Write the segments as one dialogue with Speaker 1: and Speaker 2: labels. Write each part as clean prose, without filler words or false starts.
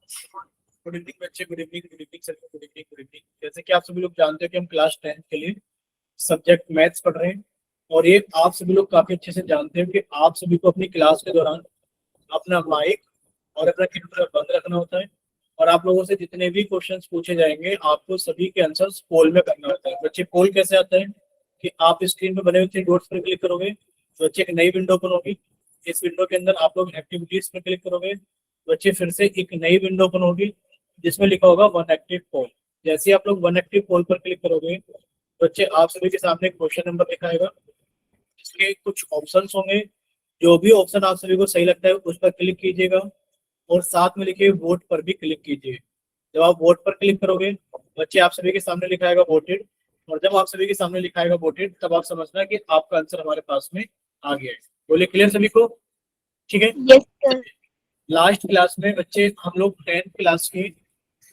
Speaker 1: Good evening बच्चे, good evening, good evening sir, good evening, good evening. जैसे कि आप सभी लोग जानते हो कि हम क्लास 10 के लिए सब्जेक्ट मैथ्स पढ़ रहे हैं, और ये आप सभी लोग काफी अच्छे से जानते हैं कि आप सभी को अपनी क्लास के दौरान अपना माइक और अपना कंप्यूटर बंद रखना होता है, और आप लोगों से जितने भी क्वेश्चंस पूछे जाएंगे आपको सभी के आंसर्स पोल में करना होता है। बच्चे पोल कैसे आता है कि आप स्क्रीन पे बने हुए 3 डॉट्स पर क्लिक करोगे तो बच्चे एक नई विंडो ओपन होगी। इस विंडो के अंदर आप लोग एक्टिविटीज पर क्लिक करोगे, बच्चे फिर से एक नई विंडो ओपन होगी जिसमें लिखा होगा वन एक्टिव पोल। जैसे ही आप लोग वन एक्टिव पोल पर क्लिक करोगे बच्चे आप सभी के सामने क्वेश्चन नंबर लिखा आएगा, इसके कुछ ऑप्शंस होंगे। जो भी ऑप्शन आप सभी को सही लगता है उस पर क्लिक कीजिएगा, और साथ में लिखे वोट पर भी क्लिक कीजिए। जब आप वोट पर क्लिक करोगे बच्चे आप सभी के सामने लिखा आएगा वोटेड, और जब आप सभी के सामने लिखा आएगा वोटेड तब आप समझना कि आपका आंसर हमारे पास में आ गया है। बोले क्लियर सभी को? ठीक है।
Speaker 2: Yes sir.
Speaker 1: लास्ट क्लास में बच्चे हम लोग 10th क्लास के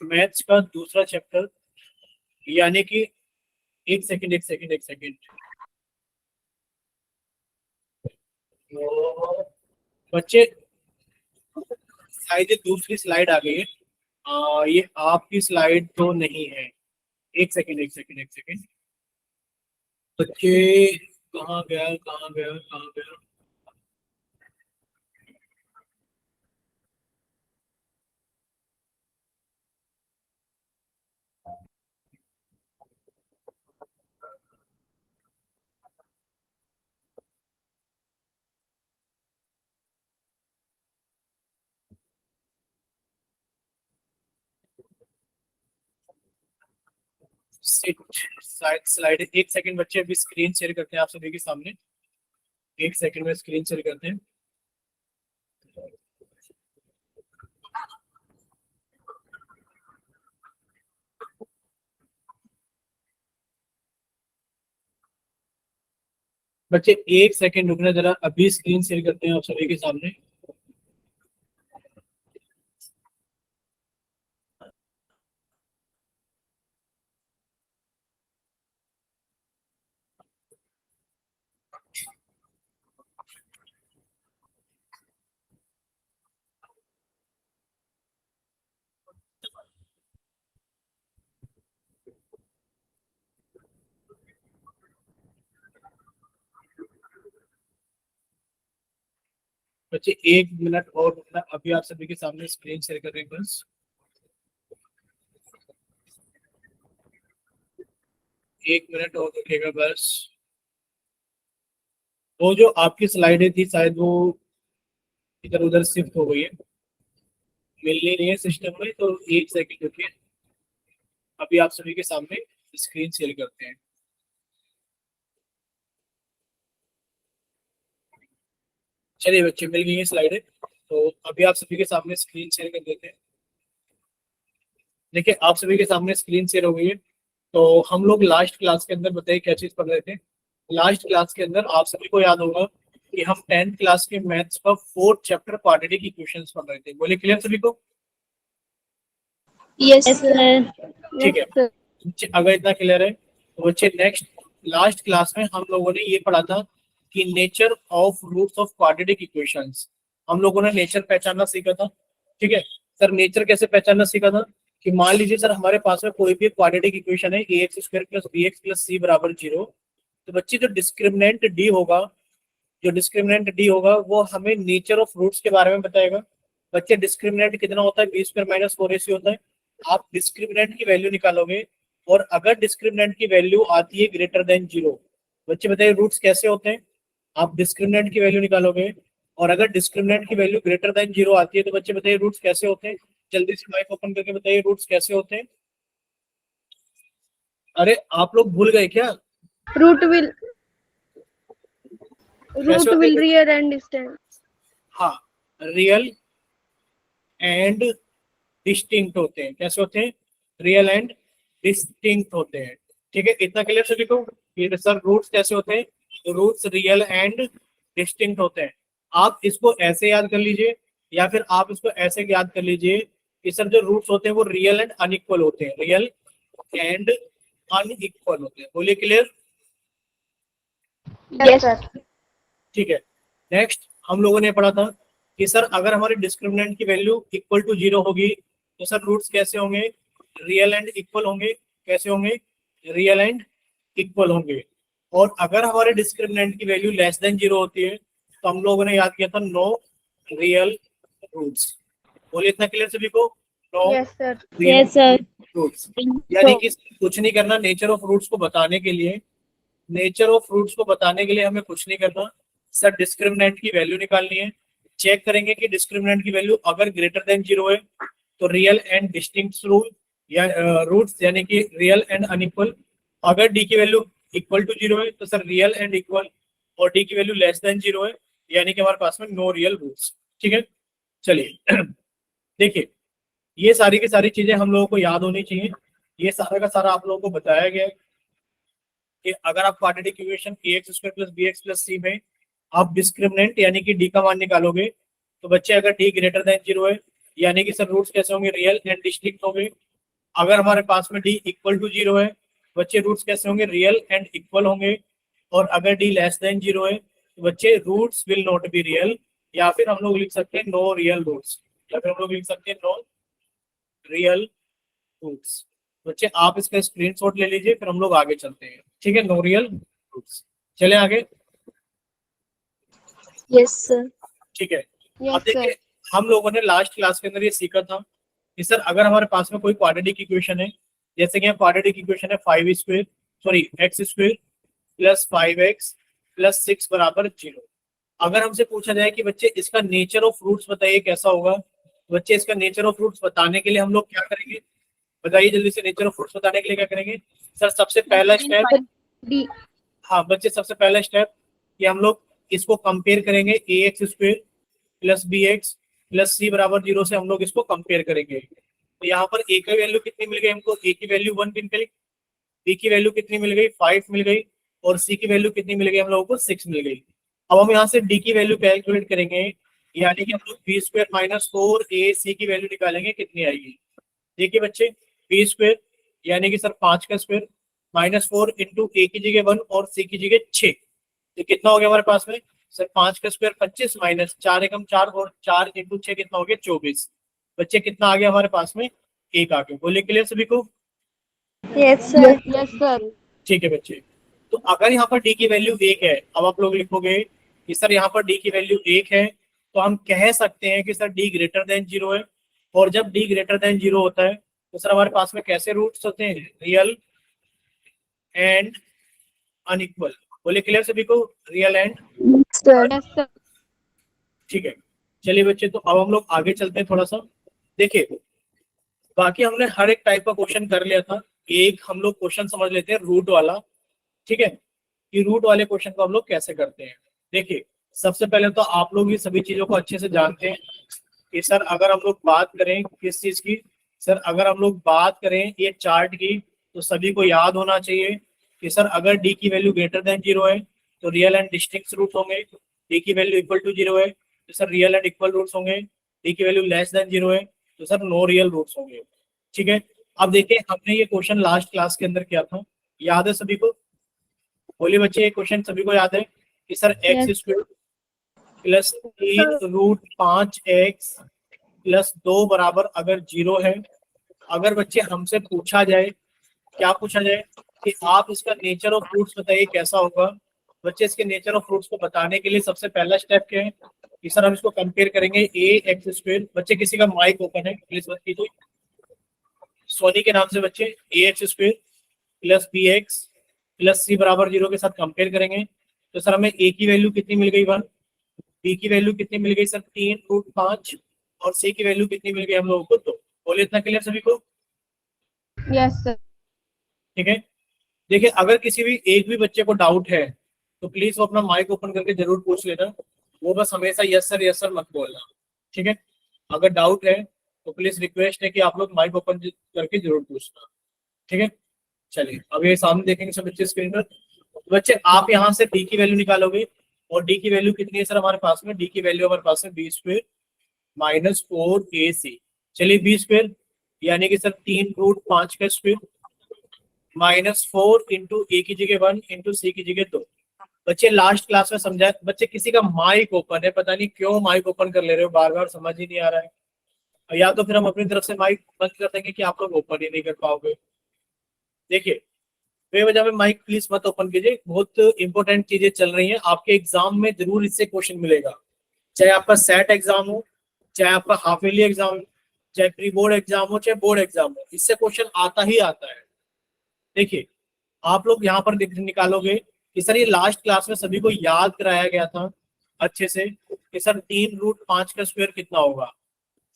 Speaker 1: मैथ्स का दूसरा चैप्टर, यानी कि एक सेकंड तो बच्चे शायद ये दूसरी स्लाइड आ गई है। ये आपकी स्लाइड तो नहीं है। एक सेकंड बच्चे, कहाँ गया कहाँ गया कहाँ गया? स्लाइड, एक सेकंड बच्चे, अभी स्क्रीन शेयर करते हैं आप सभी के सामने। एक सेकंड में स्क्रीन शेयर करते हैं। बच्चे एक सेकंड रुकना जरा, अभी स्क्रीन शेयर करते हैं आप सभी के सामने। बच्चे 1 मिनट और रुकना, अभी आप सभी के सामने स्क्रीन शेयर कर रहे हैं बस। 1 मिनट और रुकेगा बस। वो जो आपकी स्लाइडें थी शायद वो इधर उधर शिफ्ट हो गई है, मिल नहीं रही है सिस्टम में, तो एक सेकंड रुकिए, अभी आप सभी के सामने स्क्रीन शेयर करते हैं। चलिए बच्चे, मिल गई है स्लाइडें, तो अभी आप सभी के सामने स्क्रीन शेयर कर देते हैं। देखिए आप सभी के सामने स्क्रीन शेयर हो गई है। तो हम लोग लास्ट क्लास के अंदर बताइए क्या चीज पढ़ रहे थे। लास्ट क्लास के अंदर आप सभी को याद होगा कि हम 10th क्लास के मैथ्स का 4th चैप्टर क्वाड्रेटिक इक्वेशंस पढ़ रहे थे। बोले क्लियर सभी को?
Speaker 2: Yes sir.
Speaker 1: ठीक है, अगर इतना क्लियर है तो बच्चे नेक्स्ट लास्ट क्लास में हम लोगों ने ये पढ़ा था कि nature of roots of quadratic equations. हम लोगों ने नेचर पहचानना सीखा था। ठीक है सर, नेचर कैसे पहचानना सीखा था कि मान लीजिए सर हमारे पास में कोई भी क्वाड्रेटिक इक्वेशन है ax² + bx + c = 0, तो बच्चे जो डिस्क्रिमिनेंट डी होगा वो हमें नेचर ऑफ रूट्स के बारे में बताएगा। बच्चे डिस्क्रिमिनेंट कितना होता है? b² - 4ac होता है। आप डिस्क्रिमिनेंट की वैल्यू निकालोगे, और अगर डिस्क्रिमिनेंट की वैल्यू आती है ग्रेटर देन 0, बच्चे बताइए रूट्स कैसे होते हैं? आप डिस्क्रिमिनेंट की वैल्यू निकालोगे, और अगर डिस्क्रिमिनेंट की वैल्यू ग्रेटर देन 0 आती है तो बच्चे बताइए रूट्स कैसे होते हैं? जल्दी से माइक ओपन करके बताइए रूट्स कैसे होते हैं। अरे आप लोग भूल गए क्या?
Speaker 2: रूट विल
Speaker 1: कैसे होते हैं?
Speaker 2: Real and distance.
Speaker 1: हाँ, रियल एंड डिस्टिंक्ट होते हैं। कैसे होते हैं? रियल एंड डिस्टिंक्ट होते हैं। ठीक है, इतना क्लियर सभी को? ये सर रूट्स कैसे होते हैं? रूट्स रियल एंड डिस्टिंक्ट होते हैं। आप इसको ऐसे याद कर लीजिए, या फिर आप इसको ऐसे याद कर लीजिए कि सर जो रूट्स होते हैं वो रियल एंड अनइक्वल होते हैं। रियल एंड अनइक्वल होते हैं। बोलिए क्लियर?
Speaker 2: Yes sir.
Speaker 1: ठीक है, नेक्स्ट हम लोगों ने पढ़ा था कि सर अगर हमारे डिस्क्रिमिनेंट की वैल्यू इक्वल टू 0 होगी तो सर रूट्स कैसे होंगे, रियल एंड इक्वल होंगे। कैसे होंगे, रियल एंड इक्वल होंगे। और अगर हमारे डिस्क्रिमिनेंट की वैल्यू लेस देन 0 होती है तो हम लोगों ने याद किया था नो रियल रूट्स। बोलिए इतना क्लियर सभी को, no
Speaker 2: Yes, sir.
Speaker 1: Real
Speaker 3: Yes, sir.
Speaker 1: Roots. यानी
Speaker 3: So,
Speaker 1: कि कुछ नहीं करना, नेचर ऑफ रूट्स को बताने के लिए, नेचर ऑफ रूट्स को बताने के लिए हमें कुछ नहीं करना सर, डिस्क्रिमिनेंट की वैल्यू निकालनी है। चेक करेंगे कि डिस्क्रिमिनेंट की वैल्यू अगर ग्रेटर देन 0 है तो रियल एंड डिस्टिंक्ट रूल या रूट्स, यानी कि रियल एंड अनइक्वल। अगर डी की वैल्यू इक्वल टू 0 है तो सर रियल एंड इक्वल, और डी की वैल्यू लेस देन 0 है यानी कि हमारे पास में नो रियल रूट्स। ठीक है, चलिए देखिए ये सारी की सारी चीजें हम लोगों को याद होनी चाहिए। ये सारा का सारा आप लोगों को बताया गया है कि अगर आप quadratic equation ax square plus bx plus c में आप डिस्क्रिमिनेंट यानी कि d का मान निकालोगे तो बच्चे अगर d ग्रेटर देन 0 है यानी कि सर रूट्स कैसे होंगे, रियल एंड डिस्टिंक्ट होंगे। अगर हमारे पास में d इक्वल टू 0 है बच्चे रूट्स कैसे होंगे, रियल एंड इक्वल होंगे। और अगर d लेस देन 0 है तो बच्चे roots will not be real, या फिर हम लोग लिख सकते हैं नो रियल रूट्स, या फिर हम लोग लिख सकते हैं नो रियल रूट्स। बच्चे आप इसका स्क्रीनशॉट ले लीजिए, फिर हम लोग आगे चलते हैं। ठीक है, नो रियल रूट्स। चले आगे।
Speaker 3: yes, sir.
Speaker 1: ठीक है, अब
Speaker 2: Yes, sir.
Speaker 1: देखिए हम लोगों ने लास्ट क्लास के अंदर ये सीखा था कि सर अगर हमारे पास में कोई क्वाड्रेटिक इक्वेशन है, जैसे कि क्वाड्रेटिक इक्वेशन है 5 square sorry x square plus 5x plus 6 बराबर 0। अगर हमसे पूछा जाए कि बच्चे इसका नेचर ऑफ रूट्स बताइए कैसा होगा, तो बच्चे इसका नेचर ऑफ रूट्स बताने के लिए हम लोग क्या करेंगे, बताइए जल्दी से। नेचर ऑफ रूट्स बताने के लिए क्या करेंगे सर, सबसे पहला स्टेप,
Speaker 2: D.
Speaker 1: हाँ बच्चे सबसे पहला स्टेप कि हम लोग इसको कंपेयर करेंगे ax square plus bx plus c बराबर 0 से हम लोग इसको कंपेयर करेंगे। तो यहाँ पर a की वैल्यू कितनी मिल गई हमको, a की वैल्यू 1 मिल गई, b की वैल्यू कितनी मिल गई 5 मिल गई, और c की वैल्यू कितनी मिल गई हम लोगों को 6 मिल गई। अब हम यहाँ से d की वैल्यू कैलकुलेट करेंगे, यानी कि हम लोग बी स्क्वायर माइनस 4ac की वैल्यू निकालेंगे, कितनी आएगी। देखिए बच्चे बी स्क्वायर यानी कि सर 5 का स्क्वायर माइनस 4 इंटू ए की जगह 1 और सी की जगह 6, तो कितना हो गया हमारे पास में सर 5 का स्क्वायर 25 माइनस 4 एकम 4 और 4 इंटू 6 कितना हो गया 24। बच्चे कितना आ गया हमारे पास में, 1 आ गया। बोलिए क्लियर सभी को।
Speaker 2: Yes, sir. Yes, sir.
Speaker 1: ठीक है बच्चे, तो अगर यहाँ पर डी की वैल्यू 1 है, अब आप लोग लिखोगे कि सर यहाँ पर डी की वैल्यू 1 है तो हम कह सकते हैं कि सर डी ग्रेटर देन 0 है। और जब डी ग्रेटर देन 0 होता है तो सर हमारे पास में कैसे रूट्स होते हैं, रियल एंड अनइक्वल। बोले क्लियर सभी को, रियल एंड।
Speaker 2: Yes, sir.
Speaker 1: ठीक है, चलिए बच्चे तो अब हम लोग आगे चलते हैं थोड़ा सा। देखिए बाकी हमने हर एक टाइप का क्वेश्चन कर लिया था, एक हम लोग क्वेश्चन समझ लेते हैं रूट वाला। ठीक है, कि रूट वाले क्वेश्चन को हम लोग कैसे करते हैं। देखिए सबसे पहले तो आप लोग ये सभी चीजों को अच्छे से जानते हैं कि सर अगर हम लोग बात करें किस चीज की, सर अगर हम लोग बात करें ये चार्ट की, तो सभी को याद होना चाहिए कि सर अगर डी की वैल्यू ग्रेटर देन 0 है तो रियल एंड डिस्टिंक्ट रूट होंगे, डी की वैल्यू इक्वल टू 0 है तो sir real and equal roots होंगे, डी की वैल्यू लेस देन 0 है तो सर नो रियल रूट्स होंगे। ठीक है, अब देखिए हमने ये क्वेश्चन लास्ट क्लास के अंदर किया था, याद है सभी को। बोलिए बच्चे ये क्वेश्चन सभी को याद है कि sir x
Speaker 2: Yes.
Speaker 1: Square plus 3√5x plus 2 बराबर अगर 0 है, अगर बच्चे हमसे पूछा जाए, क्या पूछा जाए कि आप इसका नेचर ऑफ फ्रूट्स बताइए कैसा होगा। बच्चे इसके नेचर ऑफ फ्रूट्स को बताने के लिए सबसे पहला स्टेप क्या है कि सर हम इसको कंपेयर करेंगे ए एक्स स्क्वायर। बच्चे किसी का माइक ओपन है प्लीज मत कीजिए, सोनी के नाम से बच्चे A X square plus B X plus C बराबर 0 के साथ कंपेयर करेंगे। तो सर हमें ए की वैल्यू कितनी मिल गई 1, बी की वैल्यू कितनी मिल गई सर 3√5, और सी की वैल्यू कितनी मिल गई हम लोगों को 2। बोले इतना क्लियर सभी को।
Speaker 2: Yes, sir.
Speaker 1: ठीक है, देखिए अगर किसी भी एक भी बच्चे को डाउट है तो प्लीज वो अपना माइक ओपन करके जरूर पूछ लेना, वो बस हमेशा यस सर मत बोलना। ठीक है, अगर डाउट है तो प्लीज रिक्वेस्ट है कि आप लोग माइक ओपन करके जरूर पूछना। ठीक है, चलिए अब ये सामने देखेंगे सब बच्चे स्क्रीन पर। बच्चे आप यहाँ से डी की वैल्यू निकालोगे, और डी की वैल्यू कितनी है सर हमारे पास में, डी की वैल्यू हमारे पास में बी स्क्वायर माइनस 4ac। चलिए बी स्क्वायर यानी कि सर 3√5 का स्क्वायर माइनस 4 इंटू ए की जगह 1 इंटू सी की जगह 2। बच्चे लास्ट क्लास में समझाया, बच्चे किसी का माइक ओपन है, पता नहीं क्यों माइक ओपन कर ले रहे हो बार बार, समझ ही नहीं आ रहा है। या तो फिर हम अपनी तरफ से माइक बंद कर देंगे कि आप लोग ओपन ही नहीं कर पाओगे। देखिए, बेवजह में माइक प्लीज मत ओपन कीजिए, बहुत इंपॉर्टेंट चीजें चल रही हैं आपके एग्जाम में, जरूर इससे क्वेश्चन मिलेगा। चाहे आपका सेट एग्जाम हो, चाहे आपका हाफ ईयरली एग्जाम हो, चाहे प्री बोर्ड एग्जाम हो, चाहे बोर्ड एग्जाम हो, इससे क्वेश्चन आता ही आता है। देखिए, आप लोग यहाँ पर निकालोगे कि सर ये लास्ट क्लास में सभी को याद कराया गया था अच्छे से कि सर 3√5 का स्क्वायर कितना होगा।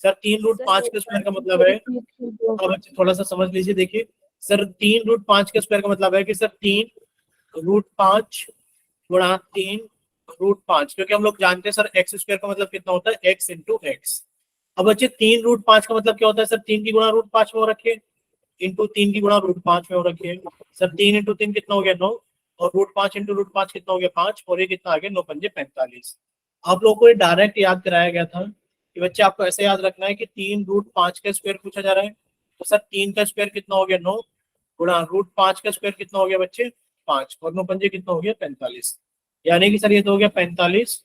Speaker 1: सर 3√5 का स्क्वायर का मतलब है, अब थोड़ा सा समझ लीजिए। देखिए सर, 3√5 का स्क्वायर का मतलब है कि सर 3√5 गुणा 3√5, क्योंकि हम लोग जानते हैं सर एक्स स्क्वायर का मतलब कितना होता है, एक्स इंटू एक्स। अब बच्चे 3√5 का मतलब क्या होता है, सर 3 की गुणा √5 में हो रखे, इंटू 3 की गुणा √5 में हो रखी है। सर 3 इंटू 3 कितना हो गया, 9, और √5 इंटू √5 कितना हो गया, 5, और ये कितना आ गया, 9 पंजे 45। आप लोगों को ये डायरेक्ट याद कराया गया था कि बच्चे आपको ऐसे याद रखना है कि 3√5 का स्क्वायर पूछा जा रहा है, तो सर 3 का स्क्वायर कितना हो गया, 9, गुणा √5 का स्क्वायर कितना हो गया बच्चे, 5, और 9 पंजे कितना हो गया, 45। यानी कि सर ये तो हो गया 45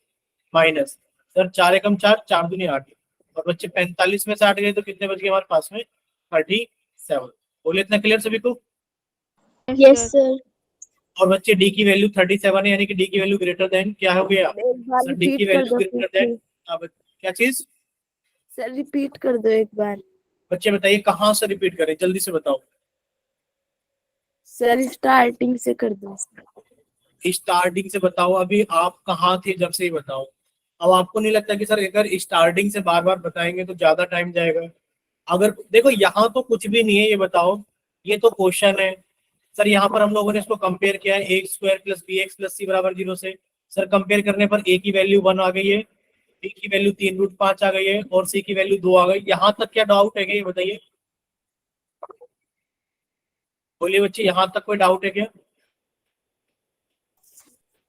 Speaker 1: माइनस, सर 4 एकम 4, 4 दूनी 8, और बच्चे 45 में से 8 गए तो कितने बच गए हमारे पास में, 37। बोले इतना क्लियर सभी को?
Speaker 2: Yes sir.
Speaker 1: और बच्चे डी की वैल्यू 37 है, यानी कि डी की वैल्यू ग्रेटर देन क्या हो गया,
Speaker 3: एक बार
Speaker 1: सर डी की
Speaker 3: रिपीट कर
Speaker 1: वैल्यू
Speaker 3: दो
Speaker 1: ग्रेटर देन, अब क्या चीज,
Speaker 3: सर रिपीट कर दो एक बार।
Speaker 1: बच्चे बताइए कहाँ से रिपीट करें, जल्दी से बताओ।
Speaker 3: सर स्टार्टिंग से कर दो।
Speaker 1: स्टार्टिंग से बताओ, अभी आप कहाँ थे जब से ही बताओ। अब आपको नहीं लगता कि सर अगर स्टार्टिंग से बार बार बताएंगे तो ज्यादा टाइम जाएगा? अगर देखो यहाँ तो कुछ भी नहीं है, ये बताओ, ये तो क्वेश्चन है। सर यहाँ पर हम लोगों ने इसको कंपेयर किया है A square plus B X plus C बराबर 0 से। सर कंपेयर करने पर ए की वैल्यू 1 आ गई है, बी की वैल्यू 3√5 आ गई है, और सी की वैल्यू 2 आ गई। यहाँ तक क्या डाउट है, ये बताइए, बोलिए बच्चे, यहाँ तक कोई डाउट है क्या?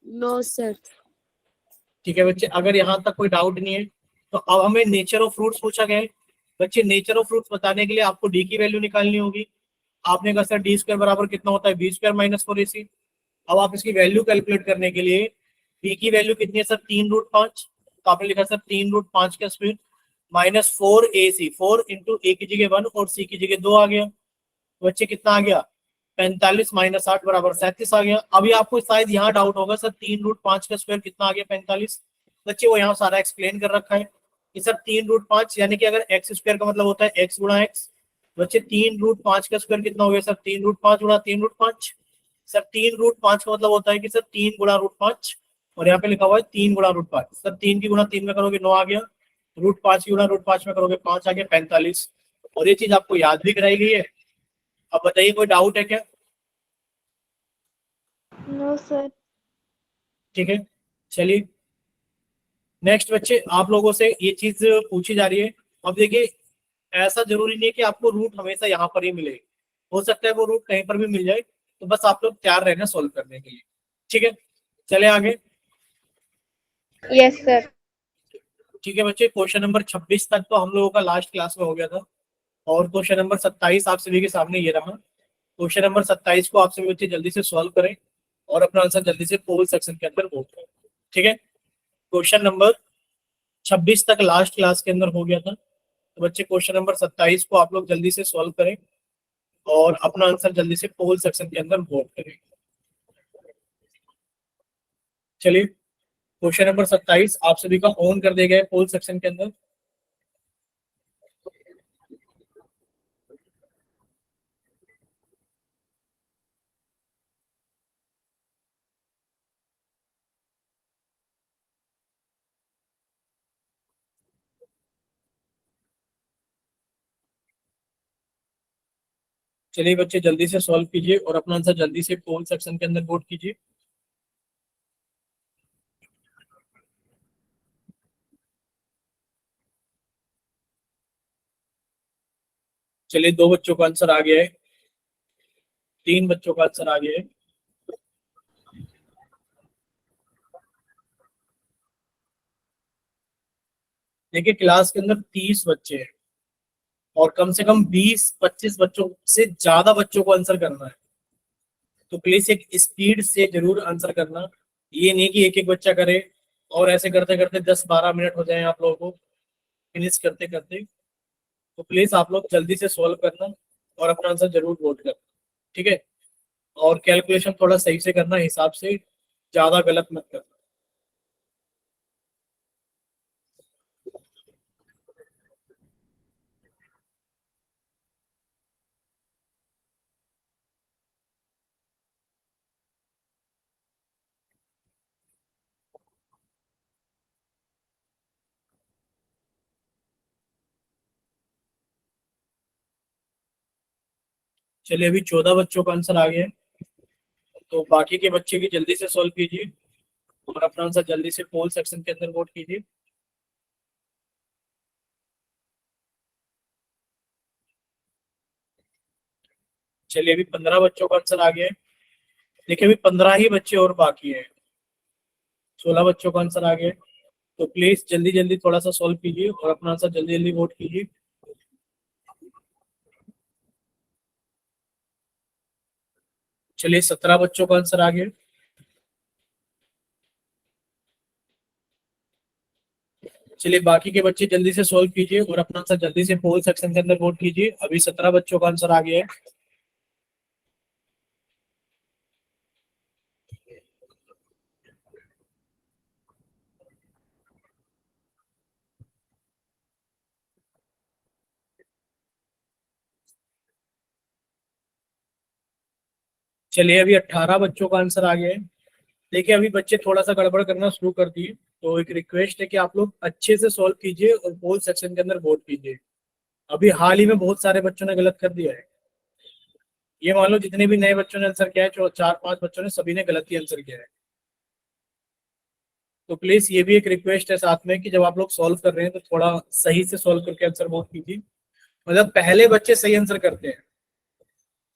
Speaker 3: No sir.
Speaker 1: ठीक है बच्चे, अगर यहाँ तक कोई डाउट नहीं है तो अब हमें नेचर ऑफ फ्रूट्स पूछा गया है। बच्चे नेचर ऑफ फ्रूट्स बताने के लिए आपको डी की वैल्यू निकालनी होगी। आपने कहा सर डी स्क्वायर बराबर कितना होता है, बी स्क्वायर माइनस 4ac। अब आप इसकी वैल्यू कैलकुलेट करने के लिए, बी की वैल्यू कितनी है सर, 3√5, तो आपने लिखा सर 3√5 का स्क्वायर माइनस 4ac, 4 इंटू ए की जगह 1 और सी की जगह 2 आ गया। बच्चे कितना आ गया, 45 माइनस 8 बराबर 37 आ गया। अभी आपको शायद यहाँ डाउट होगा सर 3√5 का स्क्वायर कितना आ गया, 45। बच्चे वो यहाँ सारा एक्सप्लेन कर रखा है कि सर 3√5 यानी कि अगर एक्स स्क्वायर का मतलब होता है एक्स गुणा एक्स। बच्चे 3√5 का स्क्वायर कितना हो गया सर, 3√5 गुणा 3√5। सर 3√5 का मतलब होता है कि सर 3 गुणा √5, और यहाँ पे लिखा हुआ है 3 गुणा √5। सर 3 की गुणा 3 में करोगे 9 आ गया, √5 की गुणा √5 में करोगे 5 आ गया, 45। और ये चीज आपको याद भी कराई गई है। अब बताइए कोई डाउट है क्या?
Speaker 2: No sir.
Speaker 1: ठीक है, चलिए नेक्स्ट बच्चे, आप लोगों से ये चीज पूछी जा रही है। अब देखिए, ऐसा जरूरी नहीं है कि आपको रूट हमेशा यहाँ पर ही मिले, हो सकता है वो रूट कहीं पर भी मिल जाए, तो बस आप लोग तैयार रहना सॉल्व करने के लिए। ठीक है, चले आगे।
Speaker 2: Yes sir.
Speaker 1: ठीक है बच्चे, क्वेश्चन नंबर 26 तक तो हम लोगों का लास्ट क्लास में हो गया था, और क्वेश्चन नंबर 27 आप सभी के सामने ये रहा। क्वेश्चन नंबर 27 को आप सभी बच्चे जल्दी से सॉल्व करें और अपना आंसर जल्दी से पोल सेक्शन के अंदर वोट करें। ठीक है, क्वेश्चन नंबर 26 तक लास्ट क्लास के अंदर हो गया था, तो बच्चे क्वेश्चन नंबर 27 को आप लोग जल्दी से सॉल्व करें और अपना आंसर जल्दी से पोल सेक्शन के अंदर वोट करें। चलिए, क्वेश्चन नंबर 27 आप सभी का ऑन कर दिया गया है पोल सेक्शन के अंदर। चलिए बच्चे, जल्दी से सॉल्व कीजिए और अपना आंसर जल्दी से पोल सेक्शन के अंदर वोट कीजिए। चलिए, 2 बच्चों का आंसर आ गया है, 3 बच्चों का आंसर आ गया है। देखिए, क्लास के अंदर 30 बच्चे हैं और कम से कम 20-25 बच्चों से ज्यादा बच्चों को आंसर करना है, तो प्लीज एक स्पीड से जरूर आंसर करना। ये नहीं कि एक एक बच्चा करे और ऐसे करते करते 10-12 मिनट हो जाए आप लोगों को फिनिश करते करते। तो प्लीज आप लोग जल्दी से सॉल्व करना और अपना आंसर जरूर वोट करना, ठीक है। और कैलकुलेशन थोड़ा सही से करना, हिसाब से, ज्यादा गलत मत करना। चलिए अभी 14 बच्चों का आंसर आ गया है, तो बाकी के बच्चे भी जल्दी से सॉल्व कीजिए और अपना आंसर जल्दी से पोल सेक्शन के अंदर वोट कीजिए। चलिए अभी 15 बच्चों का आंसर आ गया है। देखिए अभी 15 ही बच्चे और बाकी हैं। 16 बच्चों का आंसर आ गया है, तो प्लीज जल्दी जल्दी थोड़ा सा सॉल्व कीजिए और अपना आंसर जल्दी जल्दी वोट कीजिए। चलिए 17 बच्चों का आंसर आ गया है। चलिए बाकी के बच्चे जल्दी से सॉल्व कीजिए और अपना आंसर जल्दी से पोल सेक्शन के अंदर वोट कीजिए। अभी 17 बच्चों का आंसर आ गया है। चलिए अभी 18 बच्चों का आंसर आ गया है। देखिए अभी बच्चे थोड़ा सा गड़बड़ करना शुरू कर दिए, तो एक रिक्वेस्ट है कि आप लोग अच्छे से सॉल्व कीजिए और पोल सेक्शन के अंदर वोट कीजिए। अभी हाल ही में बहुत सारे बच्चों ने गलत कर दिया है। ये मान लो जितने भी नए बच्चों ने आंसर किया है, जो 4-5 बच्चों ने, सभी ने गलत ही आंसर किया है। तो प्लीज ये भी एक रिक्वेस्ट है साथ में कि जब आप लोग सॉल्व कर रहे हैं तो थोड़ा सही से सॉल्व करके आंसर वोट कीजिए। मतलब पहले बच्चे सही आंसर करते हैं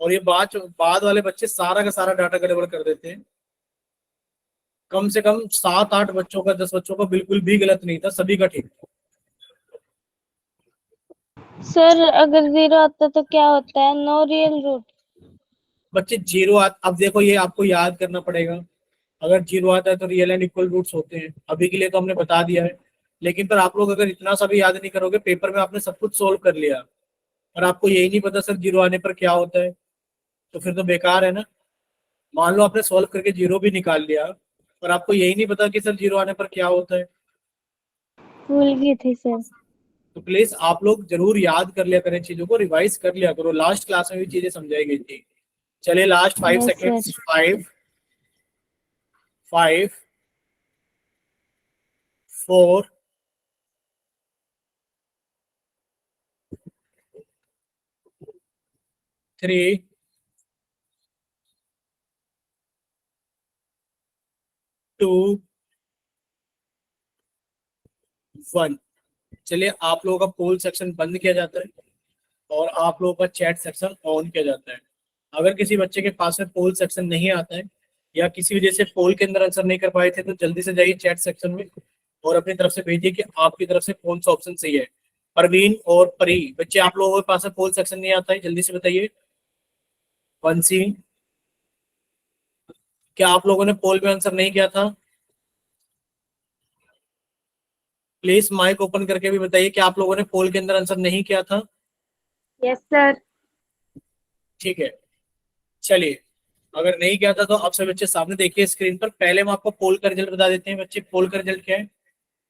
Speaker 1: और ये बाद वाले बच्चे सारा का सारा डाटा गड़बड़ कर देते हैं। कम से कम 7-8 बच्चों का, 10 बच्चों का बिल्कुल भी गलत नहीं था, सभी का ठीक था।
Speaker 2: सर अगर 0 आता तो क्या होता है? No real root.
Speaker 1: बच्चे जीरो अब देखो ये आपको याद करना पड़ेगा। अगर जीरो आता है तो रियल एंड इक्वल रूट्स होते हैं, अभी के लिए तो हमने बता दिया है। लेकिन पर आप लोग अगर इतना सा भी याद नहीं करोगे, पेपर में आपने सब कुछ सोल्व कर लिया और आपको यही नहीं पता सर जीरो आने पर क्या होता है, तो फिर तो बेकार है ना। मान लो आपने सॉल्व करके जीरो भी निकाल लिया और आपको यही नहीं पता कि सर जीरो आने पर क्या होता है,
Speaker 2: भूल गई थी सर।
Speaker 1: तो प्लीज आप लोग जरूर याद कर लिया करें, चीजों को रिवाइज कर लिया करो। लास्ट क्लास में भी चीजें समझाई गई थी। चलिए लास्ट 5
Speaker 2: यस सर।
Speaker 1: सेकेंड्स। 5, 5, 4, 3, 2, 1। चलिए आप लोगों का पोल सेक्शन बंद किया जाता है और आप लोगों का चैट सेक्शन ऑन किया जाता है। अगर किसी बच्चे के पास में पोल सेक्शन नहीं आता है या किसी वजह से पोल के अंदर आंसर नहीं कर पाए थे, तो जल्दी से जाइए चैट सेक्शन में और अपनी तरफ से भेजिए कि आपकी तरफ से कौन सा ऑप्शन सही है। परवीन और परी बच्चे, आप लोगों के पास में पोल सेक्शन नहीं आता है, जल्दी से बताइए। वंशी, क्या आप लोगों ने पोल में आंसर नहीं किया था? प्लीज माइक ओपन करके भी बताइए कि आप लोगों ने पोल के अंदर आंसर नहीं किया था।
Speaker 2: Yes sir.
Speaker 1: ठीक है। चलिए अगर नहीं किया था तो आप सभी बच्चे सामने देखिए स्क्रीन पर। पहले हम आपको पोल का रिजल्ट बता देते हैं। बच्चे पोल का रिजल्ट क्या है?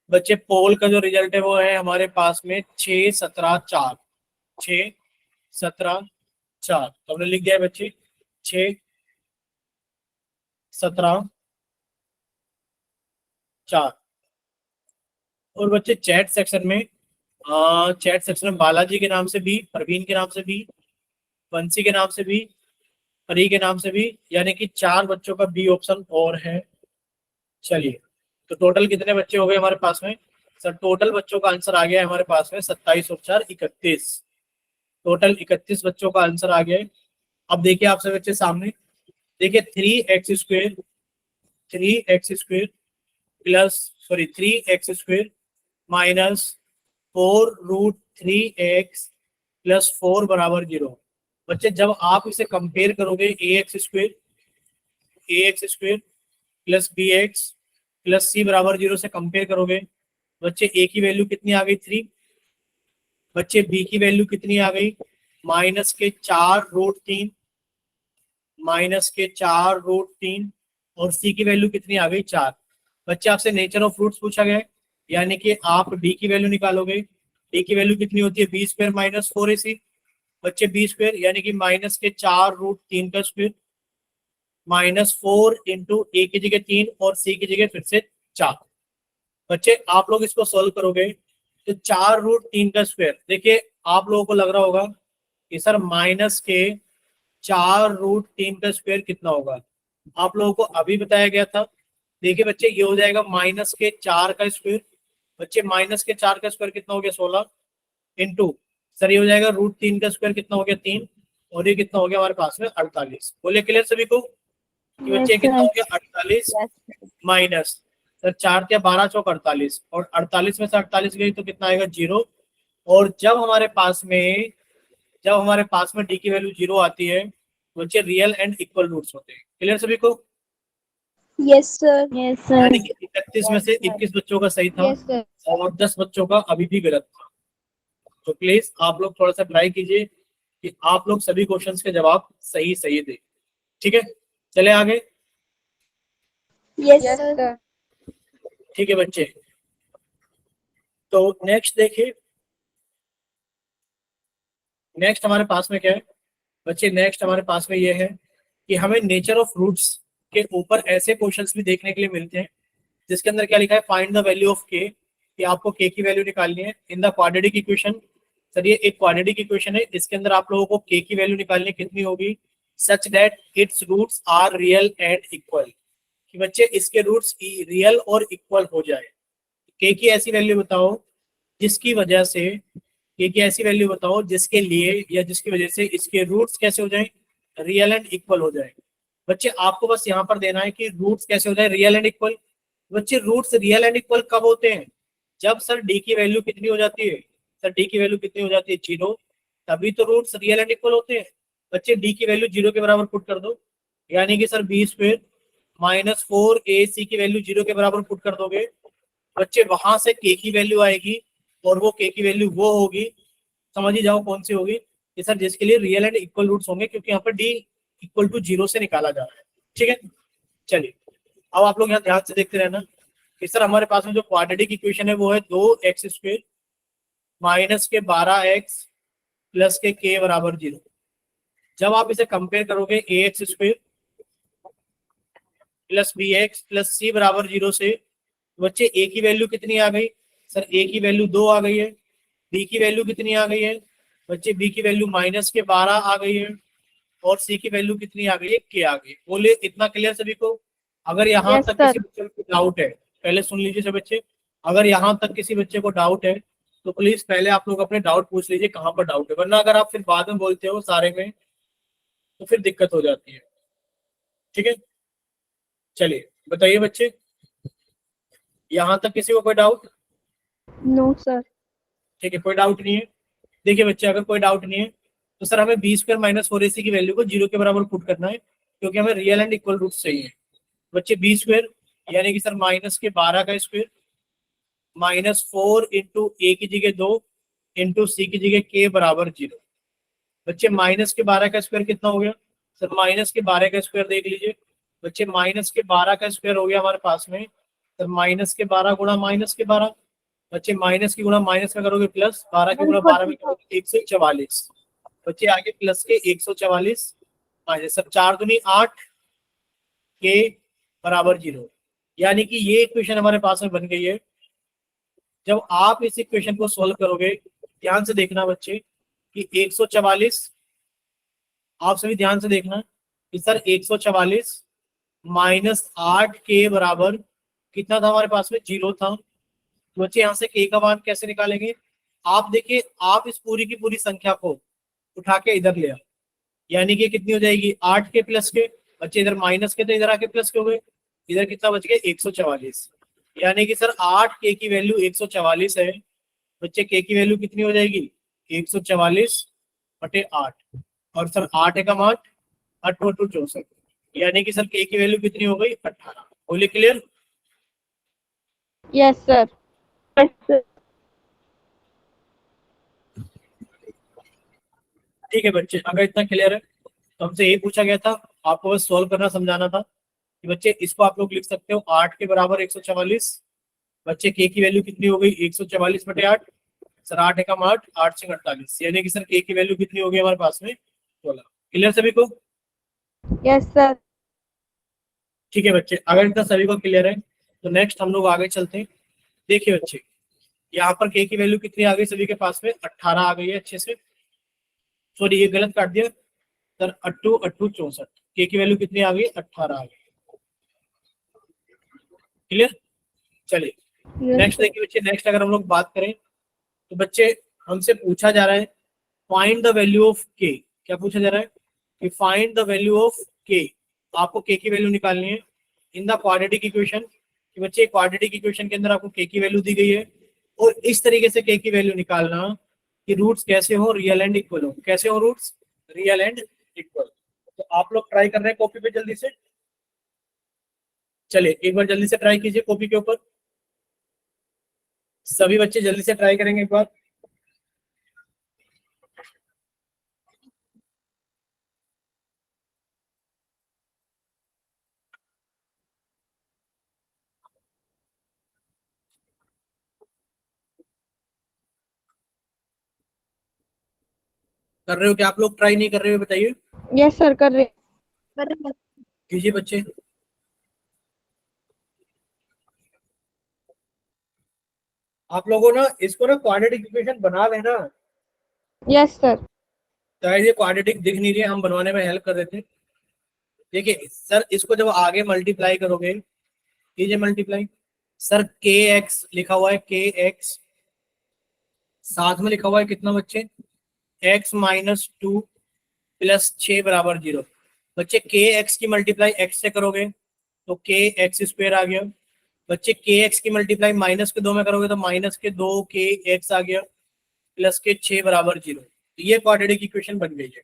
Speaker 1: बच्चे पोल का जो रिजल्ट है वो है हमारे पास में 6-17-4। 6-17-4 तो हमने लिख दिया है बच्चे। 6-17-4। और बच्चे चैट सेक्शन में बालाजी के नाम से भी, प्रवीण के नाम से भी, वंशी के नाम से भी, परी के नाम से भी, यानी कि 4 बच्चों का बी ऑप्शन और है। चलिए तो टोटल कितने बच्चे हो गए हमारे पास में? सर टोटल बच्चों का आंसर आ गया है हमारे पास में 27 और 4 31। टोटल 31 बच्चों का आंसर आ गया है। अब देखिए आप सभी बच्चे सामने देखिए, 3x² 3x² plus, sorry 3x² minus 4√3x plus 4 बराबर 0। बच्चे जब आप इसे कंपेयर करोगे A X square plus B X plus C बराबर 0 से कंपेयर करोगे, बच्चे ए की वैल्यू कितनी आ गई? 3। बच्चे बी की वैल्यू कितनी आ गई, -4√3, -4√3, और सी की वैल्यू कितनी आ गई 4। बच्चे आपसे नेचर ऑफ फ्रूट्स पूछा गया है, यानी कि आप डी की वैल्यू निकालोगे। डी की वैल्यू कितनी होती है, b² - 4ac। बच्चे b² यानी कि -4√3 का स्क्वायर, -4 इंटू ए की जगह 3 और सी की जगह फिर से 4। बच्चे आप लोग इसको सॉल्व करोगे तो 4√3 का स्क्वायर, देखिए आप लोगों को लग रहा होगा कि सर -4√3 का स्क्वायर कितना होगा। आप लोगों को अभी बताया गया था। देखिए बच्चे ये हो जाएगा -4 का स्क्वायर। बच्चे -4 का स्क्वायर कितना हो गया 16, इंटू सर ये हो जाएगा √3 का स्क्वायर कितना हो गया 3, और ये कितना हो गया हमारे पास में 48। बोले क्लियर सभी को कि
Speaker 2: Yes,
Speaker 1: बच्चे कितना
Speaker 2: sir.
Speaker 1: हो गया 48
Speaker 3: Yes.
Speaker 1: माइनस सर 4 या 12 चौक 48, और 48 में से 48 गई तो कितना आएगा 0। और जब हमारे पास में डी की वैल्यू 0 आती है तो बच्चे रियल एंड इक्वल रूट्स होते हैं। क्लियर सभी को।
Speaker 2: Yes, sir. Yes, sir.
Speaker 1: यानी कि 31 में से 21 बच्चों का सही था
Speaker 2: Yes, sir.
Speaker 1: और 10 बच्चों का अभी भी गलत था। तो प्लीज आप लोग थोड़ा सा ट्राई कीजिए कि आप लोग सभी क्वेश्चंस के जवाब सही सही दें। ठीक है, चले आगे।
Speaker 2: Yes, sir.
Speaker 1: ठीक है बच्चे, तो नेक्स्ट देखिए, नेक्स्ट हमारे पास में क्या है बच्चे, नेक्स्ट हमारे पास में ये है कि हमें नेचर ऑफ रूट्स के ऊपर ऐसे क्वेश्चंस भी देखने के लिए मिलते हैं जिसके अंदर क्या लिखा है, फाइंड द वैल्यू ऑफ के, कि आपको के की वैल्यू निकालनी है इन द क्वाड्रेटिक इक्वेशन। सर ये एक क्वाड्रेटिक इक्वेशन है, इसके अंदर आप लोगों को के की वैल्यू निकालनी है, कितनी होगी, such that its roots are real and equal, कि बच्चे इसके रूट्स रियल और इक्वल हो जाए। के की ऐसी वैल्यू बताओ जिसकी वजह से, के की ऐसी वैल्यू बताओ जिसके लिए या जिसकी वजह से इसके रूट्स कैसे हो जाए, रियल एंड इक्वल हो जाए। बच्चे आपको बस यहाँ पर देना है कि रूट्स कैसे हो जाए, रियल एंड इक्वल। बच्चे रूट्स रियल एंड इक्वल कब होते हैं, जब सर डी की वैल्यू कितनी हो जाती है, सर डी की वैल्यू कितनी हो जाती है 0, तभी तो रूट्स रियल एंड इक्वल होते हैं। बच्चे डी की वैल्यू 0 के बराबर पुट कर दो, यानी कि सर b² -4ac की वैल्यू 0 के बराबर पुट कर दोगे। बच्चे वहां से के की वैल्यू आएगी, और वो के की वैल्यू वो होगी, समझ ही जाओ कौन सी होगी, कि सर जिसके लिए रियल एंड इक्वल रूट्स होंगे, क्योंकि यहाँ पर डी इक्वल टू 0 से निकाला जा रहा है। ठीक है, चलिए अब आप लोग यहाँ ध्यान से देखते रहना कि सर हमारे पास में जो क्वाड्रेटिक इक्वेशन है वो है 2x² -12x प्लस के बराबर 0। जब आप इसे कंपेयर करोगे ax² plus bx plus c बराबर 0 से, बच्चे a की वैल्यू कितनी आ गई, सर a की वैल्यू 2 आ गई है। b की वैल्यू कितनी आ गई है, बच्चे b की वैल्यू -12 आ गई है, और c की वैल्यू कितनी आ गई है, k आ गई। बोले इतना क्लियर सभी को। अगर यहाँ
Speaker 2: Yes,
Speaker 1: तक
Speaker 2: sir.
Speaker 1: किसी बच्चे को डाउट है, पहले सुन लीजिए सब बच्चे, अगर यहाँ तक किसी बच्चे को डाउट है तो प्लीज पहले आप लोग अपने डाउट पूछ लीजिए कहाँ पर डाउट है, वरना अगर आप फिर बाद में बोलते हो सारे में तो फिर दिक्कत हो जाती है। ठीक है, चलिए बताइए बच्चे, यहाँ तक किसी को कोई डाउट।
Speaker 2: No, sir.
Speaker 1: ठीक है, कोई डाउट नहीं है। देखिए बच्चे, अगर कोई डाउट नहीं है तो सर हमें b² - 4ac की वैल्यू को 0 के बराबर पुट करना है, क्योंकि हमें रियल एंड इक्वल रूट चाहिए। बच्चे b² यानी कि सर -12 का स्क्वायर -4 इंटू ए की जगह 2 इंटू सी की जगह के बराबर 0। बच्चे -12 का स्क्वायर कितना हो गया, सर -12 का स्क्वायर देख लीजिए। बच्चे -12 का स्क्वायर हो गया हमारे पास में, सर -12 गुणा -12। बच्चे माइनस की गुणा माइनस का करोगे प्लस, 12 की गुणा 12 में करोगे 144। बच्चे आगे प्लस के 144 माइनस, सब 4 दूनी 8 के बराबर 0, यानी कि ये इक्वेशन हमारे पास में बन गई है। जब आप इस इक्वेशन को सॉल्व करोगे, ध्यान से देखना बच्चे कि 144, आप सभी ध्यान से देखना कि सर 144 -8 के बराबर कितना था हमारे पास में, 0 था। तो बच्चे यहाँ से के का मान कैसे निकालेंगे, आप देखिए आप इस पूरी की पूरी संख्या को उठा के इधर ले आओ, यानी कि कितनी हो जाएगी 8 के प्लस के, बच्चे इधर माइनस के तो इधर आके प्लस के हो गए, इधर कितना बच गया 144, यानी कि सर 8 के की वैल्यू 144 है। बच्चे के की वैल्यू कितनी हो जाएगी 144/8, और सर 8 है का मान 8 × 2 64, यानी कि सर के की वैल्यू कितनी हो गई 18। बोलिए clear.
Speaker 2: Yes, sir. Yes, sir.
Speaker 1: ठीक है बच्चे, अगर इतना क्लियर है तो हमसे ये पूछा गया था, आपको बस सॉल्व करना समझाना था कि बच्चे इसको आप लोग लिख सकते हो 8 के बराबर 144। बच्चे के की वैल्यू कितनी हो गई 144/8। सर 8 एकम 8, 8 से 48, यानी कि सर के की वैल्यू कितनी हो गई हमारे पास में 16। क्लियर सभी को?
Speaker 2: Yes sir.
Speaker 1: ठीक है बच्चे, अगर इतना सभी को क्लियर है तो नेक्स्ट हम लोग आगे चलते हैं। देखिए बच्चे, यहाँ पर के की वैल्यू कितनी आ गई सभी के पास में 18 आ गई है अच्छे से। सॉरी ये गलत काट दिया सर, 8 8 64, के की वैल्यू कितनी आ गई 18 आ गई। क्लियर? चलिए नेक्स्ट देखिए बच्चे, नेक्स्ट अगर हम लोग बात करें तो बच्चे हमसे पूछा जा रहा है फाइंड द वैल्यू ऑफ के। क्या पूछा जा रहा है कि फाइंड द वैल्यू ऑफ के। आपको के की वैल्यू निकालनी है इन द क्वाड्रेटिक इक्वेशन। कि बच्चे क्वाड्रेटिक इक्वेशन के अंदर आपको के की वैल्यू दी गई है और इस तरीके से के की वैल्यू निकालना कि रूट्स कैसे हो, रियल एंड इक्वल हो। कैसे हो रूट्स? Real and equal. तो आप लोग ट्राई कर रहे हैं कॉपी पे जल्दी से। चलिए एक बार जल्दी से ट्राई कीजिए कॉपी के ऊपर, सभी बच्चे जल्दी से ट्राई करेंगे एक बार। कर रहे हो क्या आप लोग? ट्राई नहीं कर रहे हो बताइए।
Speaker 2: यस सर, कर रहे।
Speaker 1: कीजिए बच्चे। आप लोगों ना इसको ना क्वाड्रेटिक इक्वेशन बना लेना।
Speaker 2: Yes sir.
Speaker 1: शायद ये क्वाड्रेटिक दिख नहीं रही है, हम बनवाने में हेल्प कर देते हैं। देखिए सर, इसको जब आगे मल्टीप्लाई करोगे, कीजिए मल्टीप्लाई। सर के एक्स लिखा हुआ है, के एक्स साथ में लिखा हुआ है कितना बच्चे, एक्स माइनस 2 प्लस 6 बराबर 0। बच्चे के एक्स की मल्टीप्लाई एक्स से करोगे तो के एक्स स्क्वायर आ गया। बच्चे के एक्स की मल्टीप्लाई माइनस के 2 में करोगे तो माइनस के 2 के एक्स आ गया प्लस के 6 बराबर 0। तो ये क्वाड्रेटिक इक्वेशन बन गई है।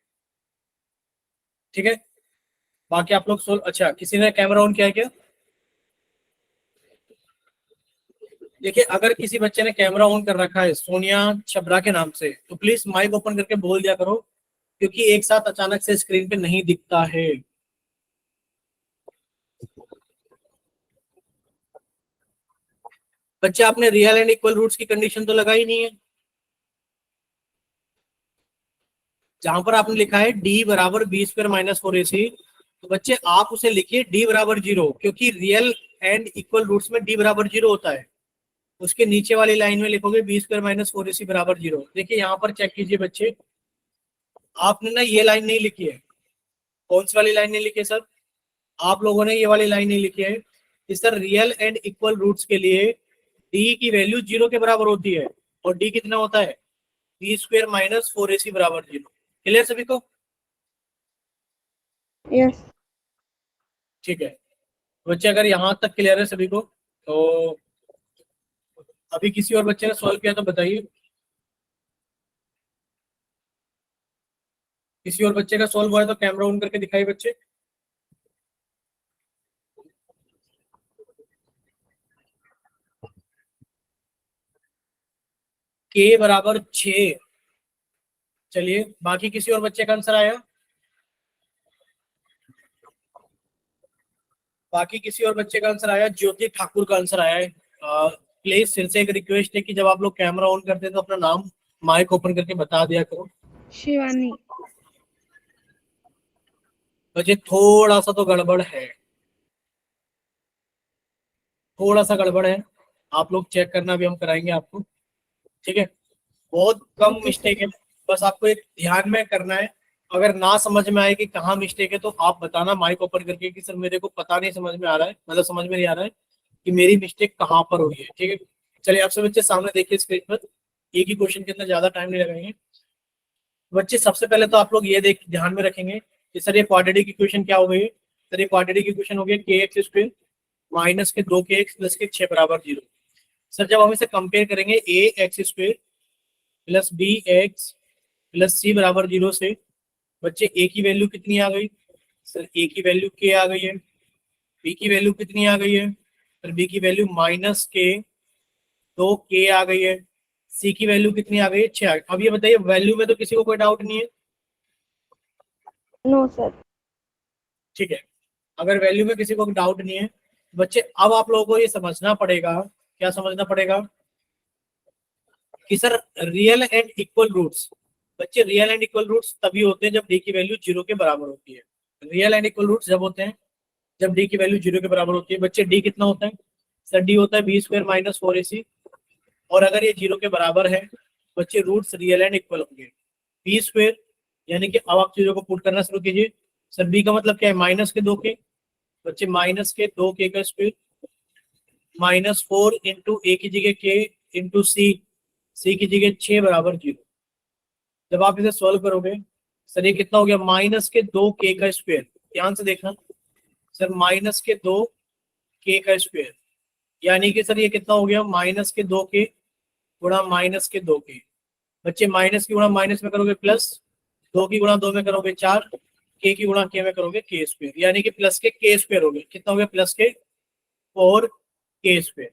Speaker 1: ठीक है, बाकी आप लोग सोल्व। अच्छा, किसी ने कैमरा ऑन किया है क्या? देखिए अगर किसी बच्चे ने कैमरा ऑन कर रखा है सोनिया छबरा के नाम से, तो प्लीज माइक ओपन करके बोल दिया करो, क्योंकि एक साथ अचानक से स्क्रीन पे नहीं दिखता है। बच्चे आपने रियल एंड इक्वल रूट्स की कंडीशन तो लगाई नहीं है। जहां पर आपने लिखा है डी बराबर बी स्क्वायर माइनस 4ac, तो बच्चे आप उसे लिखिए डी बराबर 0, क्योंकि रियल एंड इक्वल रूट्स में डी बराबर 0 होता है। उसके नीचे वाली लाइन में लिखोगे बी स्क्वायर माइनस 4ac बराबर 0। देखिए यहाँ पर चेक कीजिए बच्चे, आपने ना ये लाइन नहीं लिखी है। कौन सी वाली लाइन नहीं लिखी है सर? आप लोगों ने ये वाली लाइन नहीं लिखी है कि sir real and equal roots के लिए डी की वैल्यू 0 के बराबर होती है, और डी कितना होता है बी स्क्वायर माइनस 4ac बराबर 0। क्लियर सभी को?
Speaker 2: यस।
Speaker 1: ठीक है बच्चे, अगर यहाँ तक क्लियर है सभी को तो अभी किसी और बच्चे ने सॉल्व किया तो बताइए। किसी और बच्चे का सॉल्व हुआ है तो कैमरा ऑन करके दिखाइए बच्चे। के बराबर 6। चलिए बाकी किसी और बच्चे का आंसर आया? बाकी किसी और बच्चे का आंसर आया? ज्योति ठाकुर का आंसर आया है। प्लीज फिर से एक रिक्वेस्ट है कि जब आप लोग कैमरा ऑन करते हैं तो अपना नाम माइक ओपन करके बता दिया करो।
Speaker 2: शिवानी।
Speaker 1: बच्चे थोड़ा सा तो गड़बड़ है, थोड़ा सा गड़बड़ है, आप लोग चेक करना, भी हम कराएंगे आपको। ठीक है, बहुत कम
Speaker 2: ओके
Speaker 1: मिस्टेक
Speaker 2: सर।
Speaker 1: है, बस आपको एक ध्यान में करना है। अगर ना समझ में आए कि कहाँ मिस्टेक है तो आप बताना माइक ओपन करके कि सर मेरे को पता नहीं समझ में आ रहा है, मतलब समझ में नहीं आ रहा है कि मेरी मिस्टेक कहाँ पर हुई है। ठीक है, चलिए आप सब बच्चे सामने देखिए स्क्रीन पर, एक ही क्वेश्चन के अंदर ज्यादा टाइम नहीं लगाएंगे। बच्चे सबसे पहले तो आप लोग ये देख ध्यान में रखेंगे कि सर ये क्वाड्रेटिक इक्वेशन क्या हो गई। सर ये क्वाड्रेटिक इक्वेशन हो गया के एक्स स्क्वायर माइनस के 2 के एक्स प्लस के 6 बराबर 0। सर जब हम इसे कंपेयर करेंगे A X square plus B X plus C बराबर 0 से, बच्चे ए की वैल्यू कितनी आ गई? सर ए की वैल्यू के आ गई है। बी की वैल्यू कितनी आ गई है? सर बी की वैल्यू माइनस के 2 के आ गई है। सी की वैल्यू कितनी आ गई है? 6। अब ये बताइए वैल्यू में तो किसी को कोई डाउट नहीं है,
Speaker 2: नो सर।
Speaker 1: ठीक है, अगर वैल्यू में किसी को डाउट नहीं है बच्चे, अब आप लोगों को ये समझना पड़ेगा, क्या समझना पड़ेगा कि sir real and equal roots, बच्चे रियल एंड इक्वल रूट्स तभी होते हैं जब डी की वैल्यू 0 के बराबर होती है। रियल एंड इक्वल रूट्स जब होते हैं जब डी की वैल्यू 0 के बराबर होती है। बच्चे डी कितना होता है सर? डी होता है बी स्क्वायर माइनस 4ac, और अगर ये 0 के बराबर है बच्चे रूट्स रियल एंड इक्वल होंगे। बी स्क्वायर यानी कि अब आप चीजों को पुट करना शुरू कीजिए। सर बी का मतलब क्या है? माइनस के 2 के, बच्चे माइनस के 2 के का स्क्वायर, माइनस 4 इंटू ए की जगह के इंटू सी, सी की जगह 6 बराबर 0। जब आप इसे सॉल्व करोगे सर ये कितना हो गया? माइनस के 2 के का स्क्वायर, ध्यान से देखना सर, माइनस के 2 के का स्क्वायर, यानी कि सर ये कितना हो गया? माइनस के 2 के गुणा माइनस के 2 के। बच्चे माइनस की गुणा माइनस में करोगे प्लस, 2 की गुणा 2 में करोगे 4, के की गुणा के में करोगे के स्क्वायर, यानी कि प्लस के स्क्वायर हो गए। कितना हो गया? प्लस के 4 के स्क्वायर,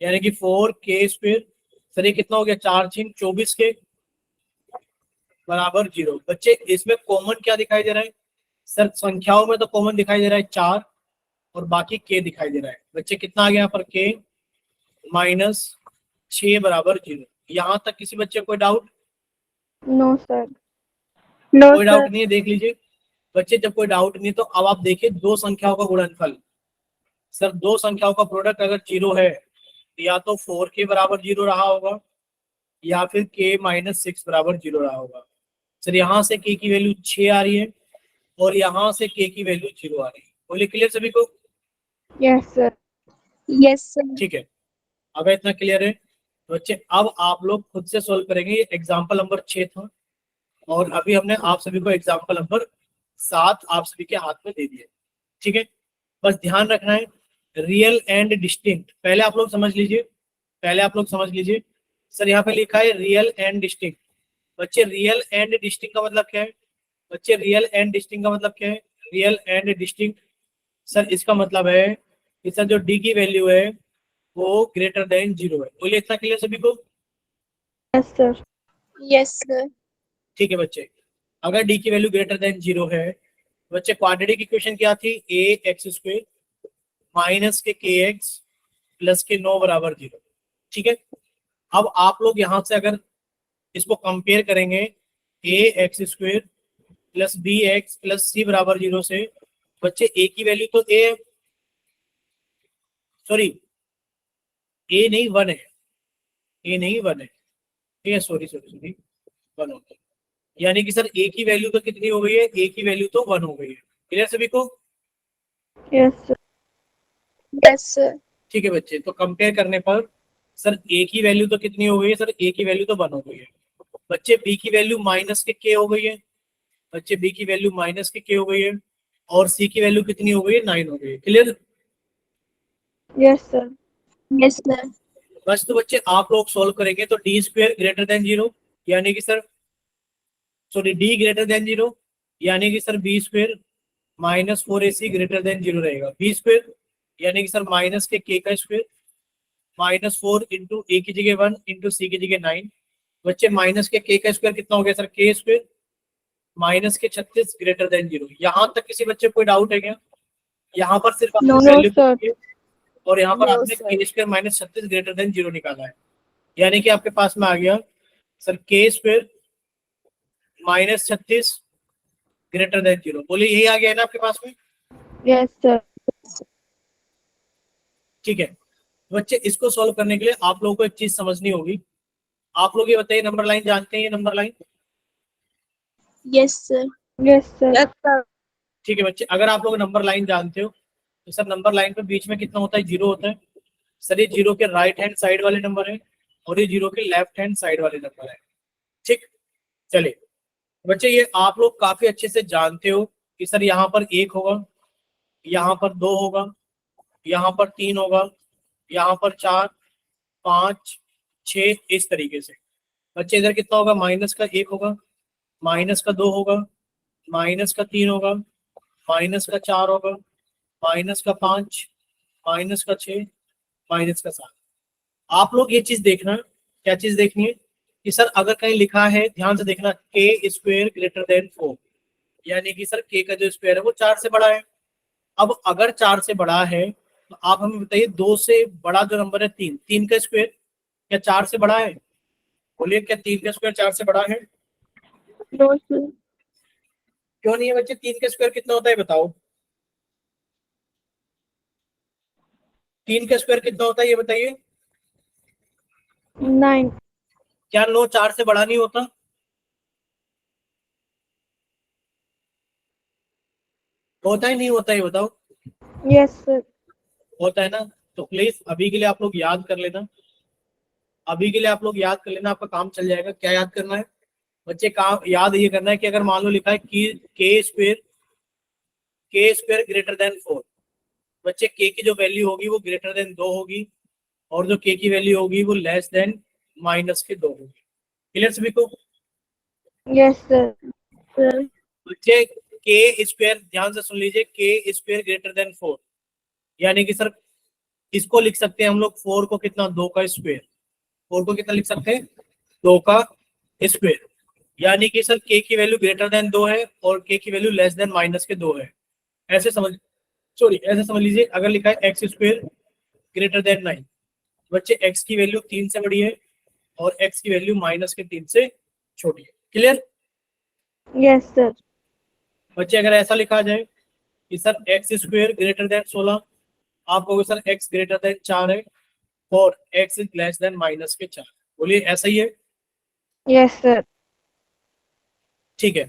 Speaker 1: यानी कि 4 के स्क्वायर। सर ये कितना हो गया? 4 छीन 24 के बराबर 0। बच्चे इसमें कॉमन क्या दिखाई दे रहा है सर? संख्याओं में तो कॉमन दिखाई दे रहा है 4, और बाकी के दिखाई दे रहा है। बच्चे कितना आ गया यहाँ पर? के माइनस 6 बराबर 0। यहाँ तक किसी बच्चे को कोई डाउट?
Speaker 2: No sir. नो
Speaker 1: कोई डाउट
Speaker 2: सर।
Speaker 1: नहीं है, देख लीजिए बच्चे। जब कोई डाउट नहीं तो अब आप देखिए दो संख्याओं का गुणनफल। सर दो संख्याओं का प्रोडक्ट अगर 0 है तो या तो 4 के बराबर 0 रहा होगा या फिर के माइनस 6 बराबर 0 रहा होगा। सर यहाँ से के की वैल्यू 6 आ रही है और यहाँ से के की वैल्यू 0 आ रही है। बोलिए क्लियर सभी को?
Speaker 2: Yes sir. Yes sir.
Speaker 1: ठीक है, अगर इतना क्लियर है तो बच्चे अब आप लोग खुद से सॉल्व करेंगे। ये एग्जाम्पल नंबर 6 था और अभी हमने आप सभी को एग्जाम्पल नंबर 7 आप सभी के हाथ में दे दिए। ठीक है, बस ध्यान रखना है रियल एंड डिस्टिंक्ट, पहले आप लोग समझ लीजिए, पहले आप लोग समझ लीजिए। सर यहाँ पे लिखा है रियल एंड डिस्टिंक्ट। बच्चे रियल एंड डिस्टिंक्ट का मतलब क्या है? बच्चे रियल एंड डिस्टिंक्ट का मतलब क्या है? रियल एंड डिस्टिंक्ट सर इसका मतलब है कि सर जो डी की वैल्यू है वो ग्रेटर देन 0 है। बोलिए इतना क्लियर सभी को?
Speaker 2: Yes sir. Yes sir.
Speaker 1: ठीक है बच्चे, अगर डी की वैल्यू ग्रेटर देन 0 है बच्चे, क्वाड्रेटिक इक्वेशन क्या थी? ए एक्स स्क्वायर माइनस के एक्स प्लस के 9 बराबर 0। ठीक है, अब आप लोग यहां से अगर इसको कंपेयर करेंगे A X square plus B X plus C बराबर 0 से, बच्चे ए की वैल्यू तो ए, सॉरी ए नहीं 1 है, ए नहीं 1 है, ठीक है, सॉरी सॉरी सॉरी 1 हो गया। यानी कि सर ए की वैल्यू तो कितनी हो गई है? ए की वैल्यू तो 1 हो गई है। क्लियर सभी को?
Speaker 2: Yes sir. Yes sir.
Speaker 1: ठीक है बच्चे, तो कंपेयर करने पर सर ए की वैल्यू तो कितनी हो गई है? सर ए की वैल्यू तो 1 हो गई है। बच्चे बी की वैल्यू माइनस के हो गई है, बच्चे बी की वैल्यू माइनस के हो गई है, और सी की वैल्यू कितनी हो गई है? 9 हो गई है। Clear?
Speaker 2: Yes sir. Yes sir.
Speaker 1: बस तो बच्चे आप लोग सोल्व करेंगे तो डी स्क्वायर ग्रेटर देन 0, यानी कि sir sorry D greater than 0, यानी कि sir B square minus 4ac greater than 0 रहेगा। बी स्क्वायर यानी कि सर माइनस के का स्क्वायर माइनस 4 इंटू ए की जगह 1 इंटू सी की जगह 9। बच्चे माइनस के का स्क्वायर कितना हो गया सर? के स्क्वायर माइनस के 36 ग्रेटर देन 0। यहाँ तक किसी बच्चे को कोई डाउट है क्या? यहाँ पर सिर्फ
Speaker 2: नो
Speaker 1: आपने
Speaker 2: नो
Speaker 1: वैल्यू
Speaker 2: सर।
Speaker 1: और यहाँ पर
Speaker 3: No,
Speaker 1: आपने
Speaker 3: sir.
Speaker 1: के स्क्वायर माइनस 36 ग्रेटर देन 0 निकाला है, यानी कि आपके पास में आ गया सर के स्क्वायर माइनस 36 ग्रेटर देन 0। बोलिए यही आ गया है ना आपके पास में?
Speaker 2: Yes sir.
Speaker 1: ठीक है बच्चे, इसको सॉल्व करने के लिए आप लोगों को एक चीज समझनी होगी। आप लोग ये बताइए, नंबर लाइन जानते हैं? ये number line,
Speaker 3: Yes, sir.
Speaker 2: Yes sir. Yes sir.
Speaker 1: ठीक है बच्चे, अगर आप लोग नंबर लाइन जानते हो तो सर नंबर लाइन पे बीच में कितना होता है? 0 होता है। सर ये 0 के राइट हैंड साइड वाले नंबर है और ये 0 के लेफ्ट हैंड साइड वाले नंबर है। ठीक, चलिए बच्चे, ये आप लोग काफी अच्छे से जानते हो कि सर यहाँ पर 1 होगा, यहाँ पर 2 होगा, यहाँ पर 3 होगा, यहाँ पर 4 5 6, इस तरीके से। बच्चे इधर कितना होगा? माइनस का 1 होगा, माइनस का 2 होगा, माइनस का 3 होगा, माइनस का 4 होगा, माइनस का 5, माइनस का 6, माइनस का 7। आप लोग ये चीज देखना, क्या चीज देखनी है कि सर अगर कहीं लिखा है, ध्यान से देखना, के स्क्वायर ग्रेटर देन 4, यानी कि सर k का जो स्क्वायर है वो 4 से बड़ा है। अब अगर 4 से बड़ा है तो आप हमें बताइए 2 से बड़ा जो नंबर है 3, 3 का स्क्वायर क्या 4 से बड़ा है? बोलिए क्या 3 का स्क्वायर 4 से बड़ा है?
Speaker 3: No sir.
Speaker 1: क्यों नहीं है बच्चे? 3 का स्क्वायर कितना होता है बताओ? 3 का स्क्वायर कितना होता है ये बताइए?
Speaker 3: 9।
Speaker 1: क्या 9 4 से बड़ा नहीं होता? होता ही नहीं होता, ये बताओ।
Speaker 3: Yes sir.
Speaker 1: होता है ना। तो प्लीज अभी के लिए आप लोग याद कर लेना, अभी के लिए आप लोग याद कर लेना, आपका काम चल जाएगा। क्या याद करना है बच्चे? काम याद ये करना है कि अगर मान लो लिखा है कि के स्क्वायर ग्रेटर देन 4, बच्चे के की जो वैल्यू होगी वो ग्रेटर देन 2 होगी, और जो के की वैल्यू होगी वो लेस देन -2 होगी। क्लियर सभी को?
Speaker 3: Yes sir. सर।
Speaker 1: बच्चे के स्क्वायर ध्यान से सुन लीजिए, के स्क्वायर ग्रेटर देन 4, यानी कि सर इसको लिख सकते हैं हम लोग 4 को कितना, 2 का स्क्वायर। 4 को कितना लिख सकते हैं? 2 का स्क्वायर। यानी कि सर के की वैल्यू ग्रेटर देन 2 है और के की वैल्यू लेस देन -2 है। ऐसे समझ, सॉरी ऐसे समझ लीजिए, अगर लिखा है एक्स स्क्वायर ग्रेटर देन 9, बच्चे एक्स की वैल्यू 3 से बड़ी है और एक्स की वैल्यू -3 से छोटी है। क्लियर?
Speaker 3: Yes sir.
Speaker 1: बच्चे अगर ऐसा लिखा जाए कि sir x square greater than 16, आप कहोगे सर एक्स ग्रेटर देन 4 है और एक्स इज लेस देन -4। बोलिए ऐसा ही है?
Speaker 3: Yes sir.
Speaker 1: ठीक है।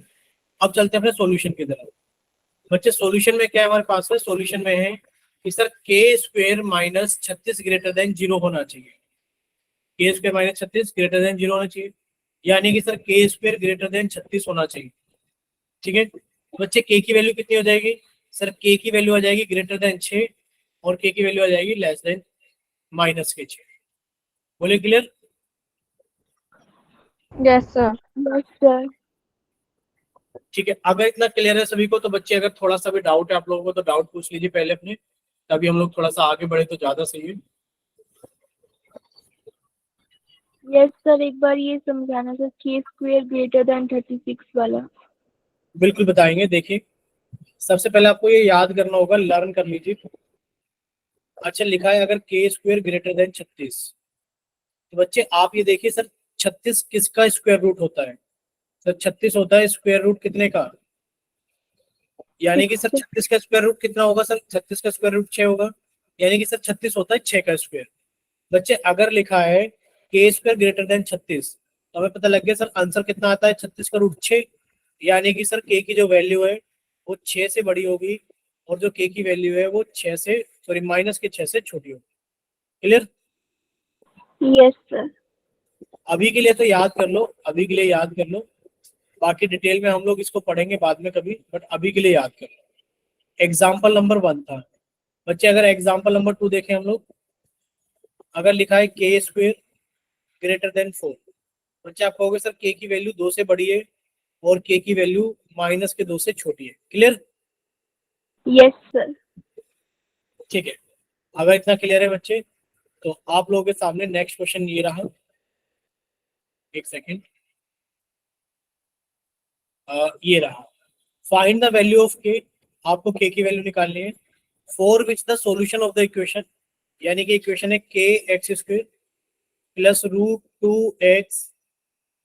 Speaker 1: अब चलते हैं अपने सॉल्यूशन की तरफ। बच्चे सॉल्यूशन में क्या है हमारे पास में? सॉल्यूशन में है कि सर के स्क्वायर -36 ग्रेटर देन 0 होना चाहिए। के स्क्वायर -36 ग्रेटर देन 0 होना चाहिए, यानी कि सर के स्क्वायर ग्रेटर देन 36 होना चाहिए। ठीक है। बच्चे के की वैल्यू कितनी हो जाएगी? सर के की वैल्यू आ जाएगी ग्रेटर देन 6 और के की वैल्यू आ जाएगी लेस देन -6। बोलिए clear?
Speaker 3: Yes sir. Yes sir.
Speaker 1: ठीक है। अगर इतना क्लियर है सभी को तो बच्चे अगर थोड़ा सा भी डाउट है आप लोगों को तो डाउट पूछ लीजिए पहले अपने, तभी हम लोग थोड़ा सा आगे बढ़े तो ज्यादा सही है।
Speaker 3: यस सर, एक बार ये समझाना सर, के स्क्वायर ग्रेटर देन 36 वाला।
Speaker 1: बिल्कुल बताएंगे। देखिए सबसे पहले आपको ये याद करना होगा, लर्न कर लीजिए। अच्छा लिखा है अगर के स्क्वायर ग्रेटर देन 36, तो बच्चे आप ये देखिए सर 36 किसका स्क्वायर रूट होता है? सर 36 होता है स्क्वायर रूट कितने का? यानी कि सर
Speaker 3: 6।
Speaker 1: 36 का स्क्वायर रूट कितना होगा? सर 36 का स्क्वायर रूट 6 होगा, यानी कि सर 36 होता है 6 का स्क्वायर। बच्चे अगर लिखा है के स्क्वायर ग्रेटर देन 36, तो हमें पता लग गया सर आंसर कितना आता है? 36 का रूट 6, यानी कि सर के की जो वैल्यू है वो 6 से बड़ी होगी और जो के की वैल्यू है वो 6 से, सॉरी -6 से छोटी होगी। क्लियर?
Speaker 3: Yes sir.
Speaker 1: अभी के लिए तो याद कर लो, अभी के लिए याद कर लो, बाकी डिटेल में हम लोग इसको पढ़ेंगे बाद में कभी, बट अभी के लिए याद कर लो। एग्जाम्पल नंबर 1 था। बच्चे अगर एग्जाम्पल नंबर 2 देखें हम लोग, अगर लिखा है के स्क्वायर ग्रेटर देन 4, बच्चे आप कहोगे सर के की वैल्यू 2 से बड़ी है और के की वैल्यू -2 से छोटी है। क्लियर?
Speaker 3: Yes sir.
Speaker 1: ठीक है। अगर इतना क्लियर है बच्चे तो आप लोगों के सामने नेक्स्ट क्वेश्चन ये रहा। एक सेकेंड, ये रहा। फाइंड द वैल्यू ऑफ के, आपको के की वैल्यू निकालनी है for which the solution of the equation, यानी कि इक्वेशन है के x square plus √2x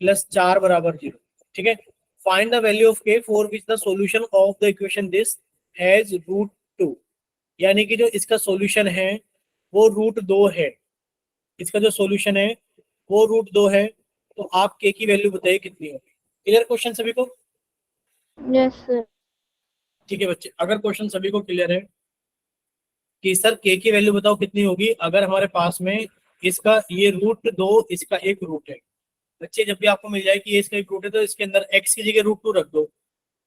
Speaker 1: plus 4 बराबर 0। ठीक है। फाइंड द वैल्यू ऑफ के for which the solution of the equation this has √2, यानी कि जो इसका सॉल्यूशन है वो √2 है। इसका जो सॉल्यूशन है वो √2 है, तो आप के की वैल्यू बताइए कितनी होगी। क्लियर क्वेश्चन सभी को?
Speaker 3: Yes sir.
Speaker 1: ठीक है बच्चे, अगर क्वेश्चन सभी को क्लियर है कि सर के की वैल्यू बताओ कितनी होगी, अगर हमारे पास में इसका ये √2 इसका एक रूट है। बच्चे जब भी आपको मिल जाए कि ये इसका एक रूट है तो इसके अंदर x की जगह √2 रख दो,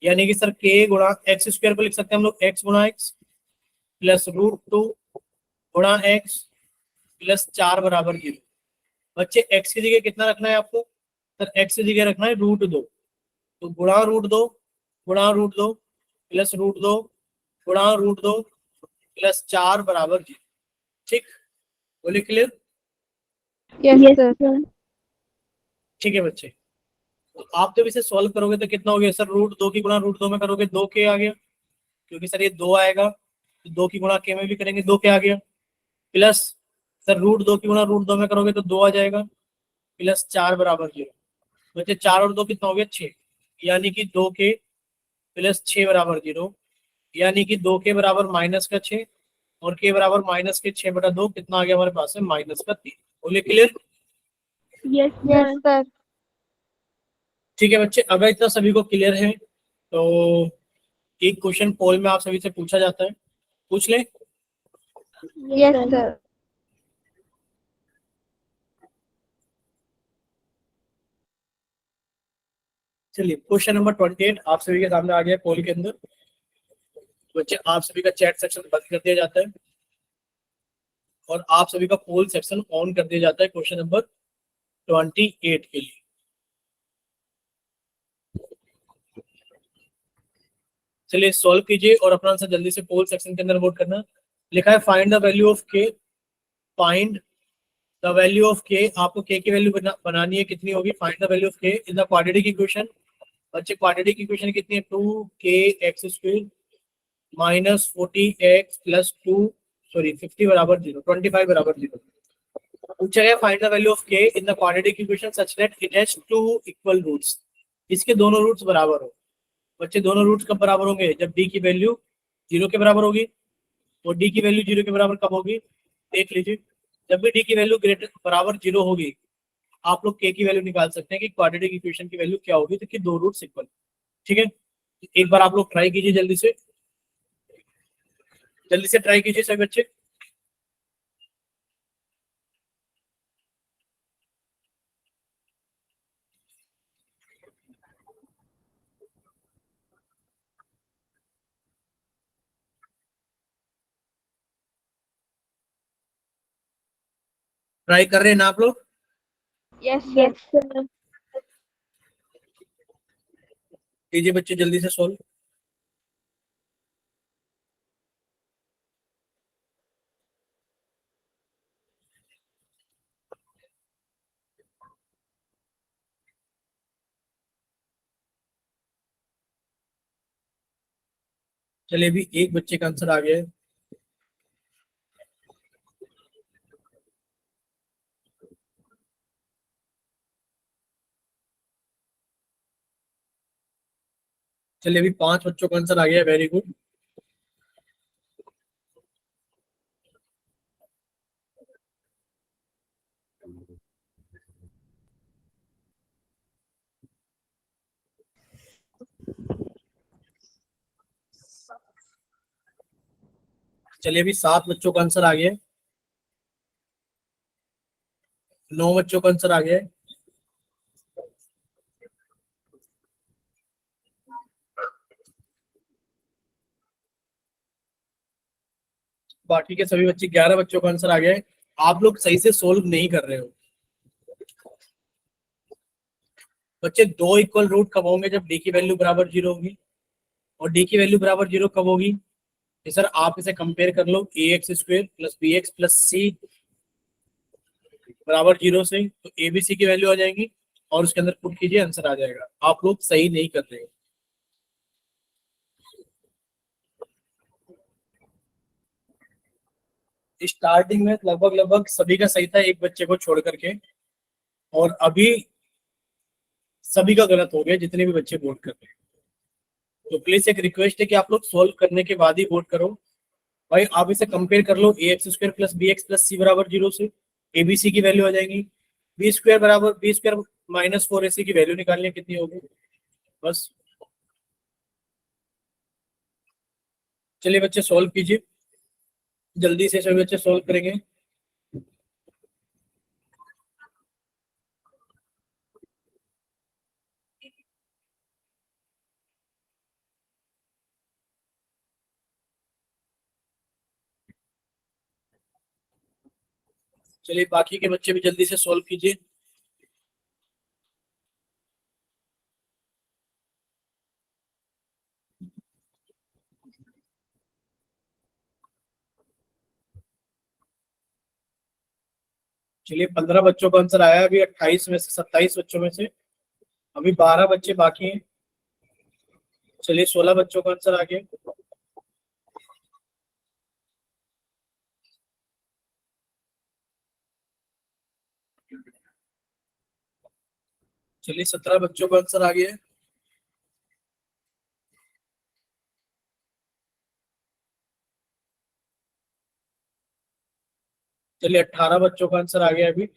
Speaker 1: यानी कि सर के गुणा एक्स स्क्वायर को लिख सकते हैं हम लोग x गुणा x प्लस √2 गुणा x प्लस 4 बराबर 0। बच्चे x की जगह कितना रखना है आपको? सर x की जगह रखना है √2, तो गुणा √2 गुणा √2 प्लस √2 गुणा √2 प्लस 4 बराबर 0। ठीक, बोलिए क्लियर?
Speaker 3: Yes sir.
Speaker 1: ठीक है बच्चे। तो आप जब इसे सॉल्व करोगे तो कितना हो गया सर, √2 की गुणा √2 में करोगे 2k आ गया, क्योंकि सर ये 2 आएगा तो 2 की गुणा k में भी करेंगे 2k आ गया, प्लस सर √2 की गुणा √2 में करोगे तो 2 आ जाएगा, प्लस 4 बराबर 0। बच्चे 4 और 2 कितना हो गया 6, यानी कि 2k प्लस 6 बराबर 0, यानी कि 2k बराबर माइनस का 6 और k बराबर माइनस के 6/2, कितना आ गया हमारे पास है माइनस का 3। बोलिए clear.
Speaker 3: Yes,
Speaker 2: yes
Speaker 3: sir.
Speaker 2: Sir.
Speaker 1: ठीक है बच्चे, अगर इतना सभी को क्लियर है तो एक क्वेश्चन पोल में आप सभी से पूछा जाता है, पूछ ले।
Speaker 2: Yes
Speaker 3: sir.
Speaker 2: सर।
Speaker 1: चलिए क्वेश्चन नंबर 28 आप सभी के सामने आ गया पोल के अंदर। बच्चे आप सभी का चैट सेक्शन बंद कर दिया जाता है और आप सभी का पोल सेक्शन ऑन कर दिया जाता है क्वेश्चन नंबर 28 के लिए। चलिए सॉल्व कीजिए और अपना आंसर जल्दी से पोल सेक्शन के अंदर वोट करना। लिखा है फाइंड द वैल्यू ऑफ के, फाइंड द वैल्यू ऑफ के, आपको के की वैल्यू बनानी है, कितनी होगी, find the value of K in the quadratic equation. बच्चे क्वाड्रेटिक इक्वेशन कितनी है, 2kx² minus 40x plus 2 sorry 50 बराबर 0, 25 बराबर 0। पूछा गया find the value of K in the quadratic equation such that it has two equal roots, इसके दोनों roots बराबर हो। बच्चे दोनों रूट्स कब बराबर होंगे, जब डी की वैल्यू 0 के बराबर होगी, और डी की वैल्यू 0 के बराबर कब होगी, देख लीजिए। जब भी डी की वैल्यू ग्रेटर बराबर 0 होगी, आप लोग के की वैल्यू निकाल सकते हैं कि क्वाड्रेटिक इक्वेशन की वैल्यू क्या होगी, तो कि दो रूट्स इक्वल। ठीक है, एक बार आप लोग ट्राई कीजिए, जल्दी से ट्राई कीजिए सभी बच्चे। ट्राई कर रहे हैं ना आप लोग।
Speaker 2: Yes
Speaker 3: Yes,
Speaker 2: sir.
Speaker 3: sir.
Speaker 1: कीजिए बच्चे जल्दी से सॉल्व। चलिए अभी एक बच्चे का आंसर आ गया है। चलिए अभी 5 बच्चों का आंसर आ गया है, वेरी गुड। चलिए अभी 7 बच्चों का आंसर आ गया है, 9 बच्चों का आंसर आ गया है। बाकी के सभी बच्चे 11 बच्चों का आंसर आ गया है। आप लोग सही से सोल्व नहीं कर रहे हो बच्चे। दो इक्वल रूट कब होंगे, जब डी की वैल्यू बराबर 0 होगी, और डी की वैल्यू बराबर 0 कब होगी, ये सर आप इसे कंपेयर कर लो, ax² plus bx plus c बराबर 0 से, तो abc की वैल्यू आ जाएगी और उसके अंदर पुट कीजिए, आंसर आ जाएगा। आप लोग सही नहीं कर रहे हो। स्टार्टिंग में लगभग लगभग सभी का सही था, एक बच्चे को छोड़ करके, और अभी सभी का गलत हो गया, जितने भी बच्चे वोट कर रहे हैं। तो प्लीज एक रिक्वेस्ट है कि आप लोग सोल्व करने के बाद ही वोट करो। भाई आप इसे कंपेयर कर लो, ax² plus bx plus c बराबर 0 से, abc की वैल्यू आ जाएगी, b² बराबर b² माइनस 4ac की वैल्यू निकालनी है, कितनी होगी बस। चलिए बच्चे सोल्व कीजिए, जल्दी से सभी बच्चे सोल्व करेंगे। चलिए बाकी के बच्चे भी जल्दी से सोल्व कीजिए। चलिए 15 बच्चों का आंसर आया, अभी 28 में से 27 बच्चों में से अभी 12 बच्चे बाकी हैं। चलिए 16 बच्चों का आंसर आ गया। चलिए 17 बच्चों का आंसर आ गया है। चलिए 18 बच्चों का आंसर आ गया अभी।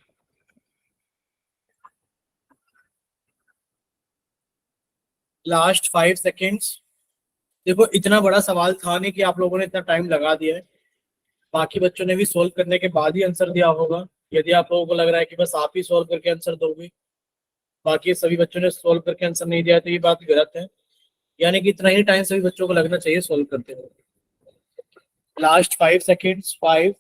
Speaker 1: Last 5 seconds. देखो इतना बड़ा सवाल था नहीं कि आप लोगों ने इतना टाइम लगा दिया है। बाकी बच्चों ने भी सोल्व करने के बाद ही आंसर दिया होगा। यदि आप लोगों को लग रहा है कि बस आप ही सोल्व करके आंसर दोगे, बाकी सभी बच्चों ने सोल्व करके आंसर नहीं दिया, तो ये बात गलत है। यानी कि इतना ही टाइम सभी बच्चों को लगना चाहिए सोल्व करते हुए। Last 5 seconds. 5,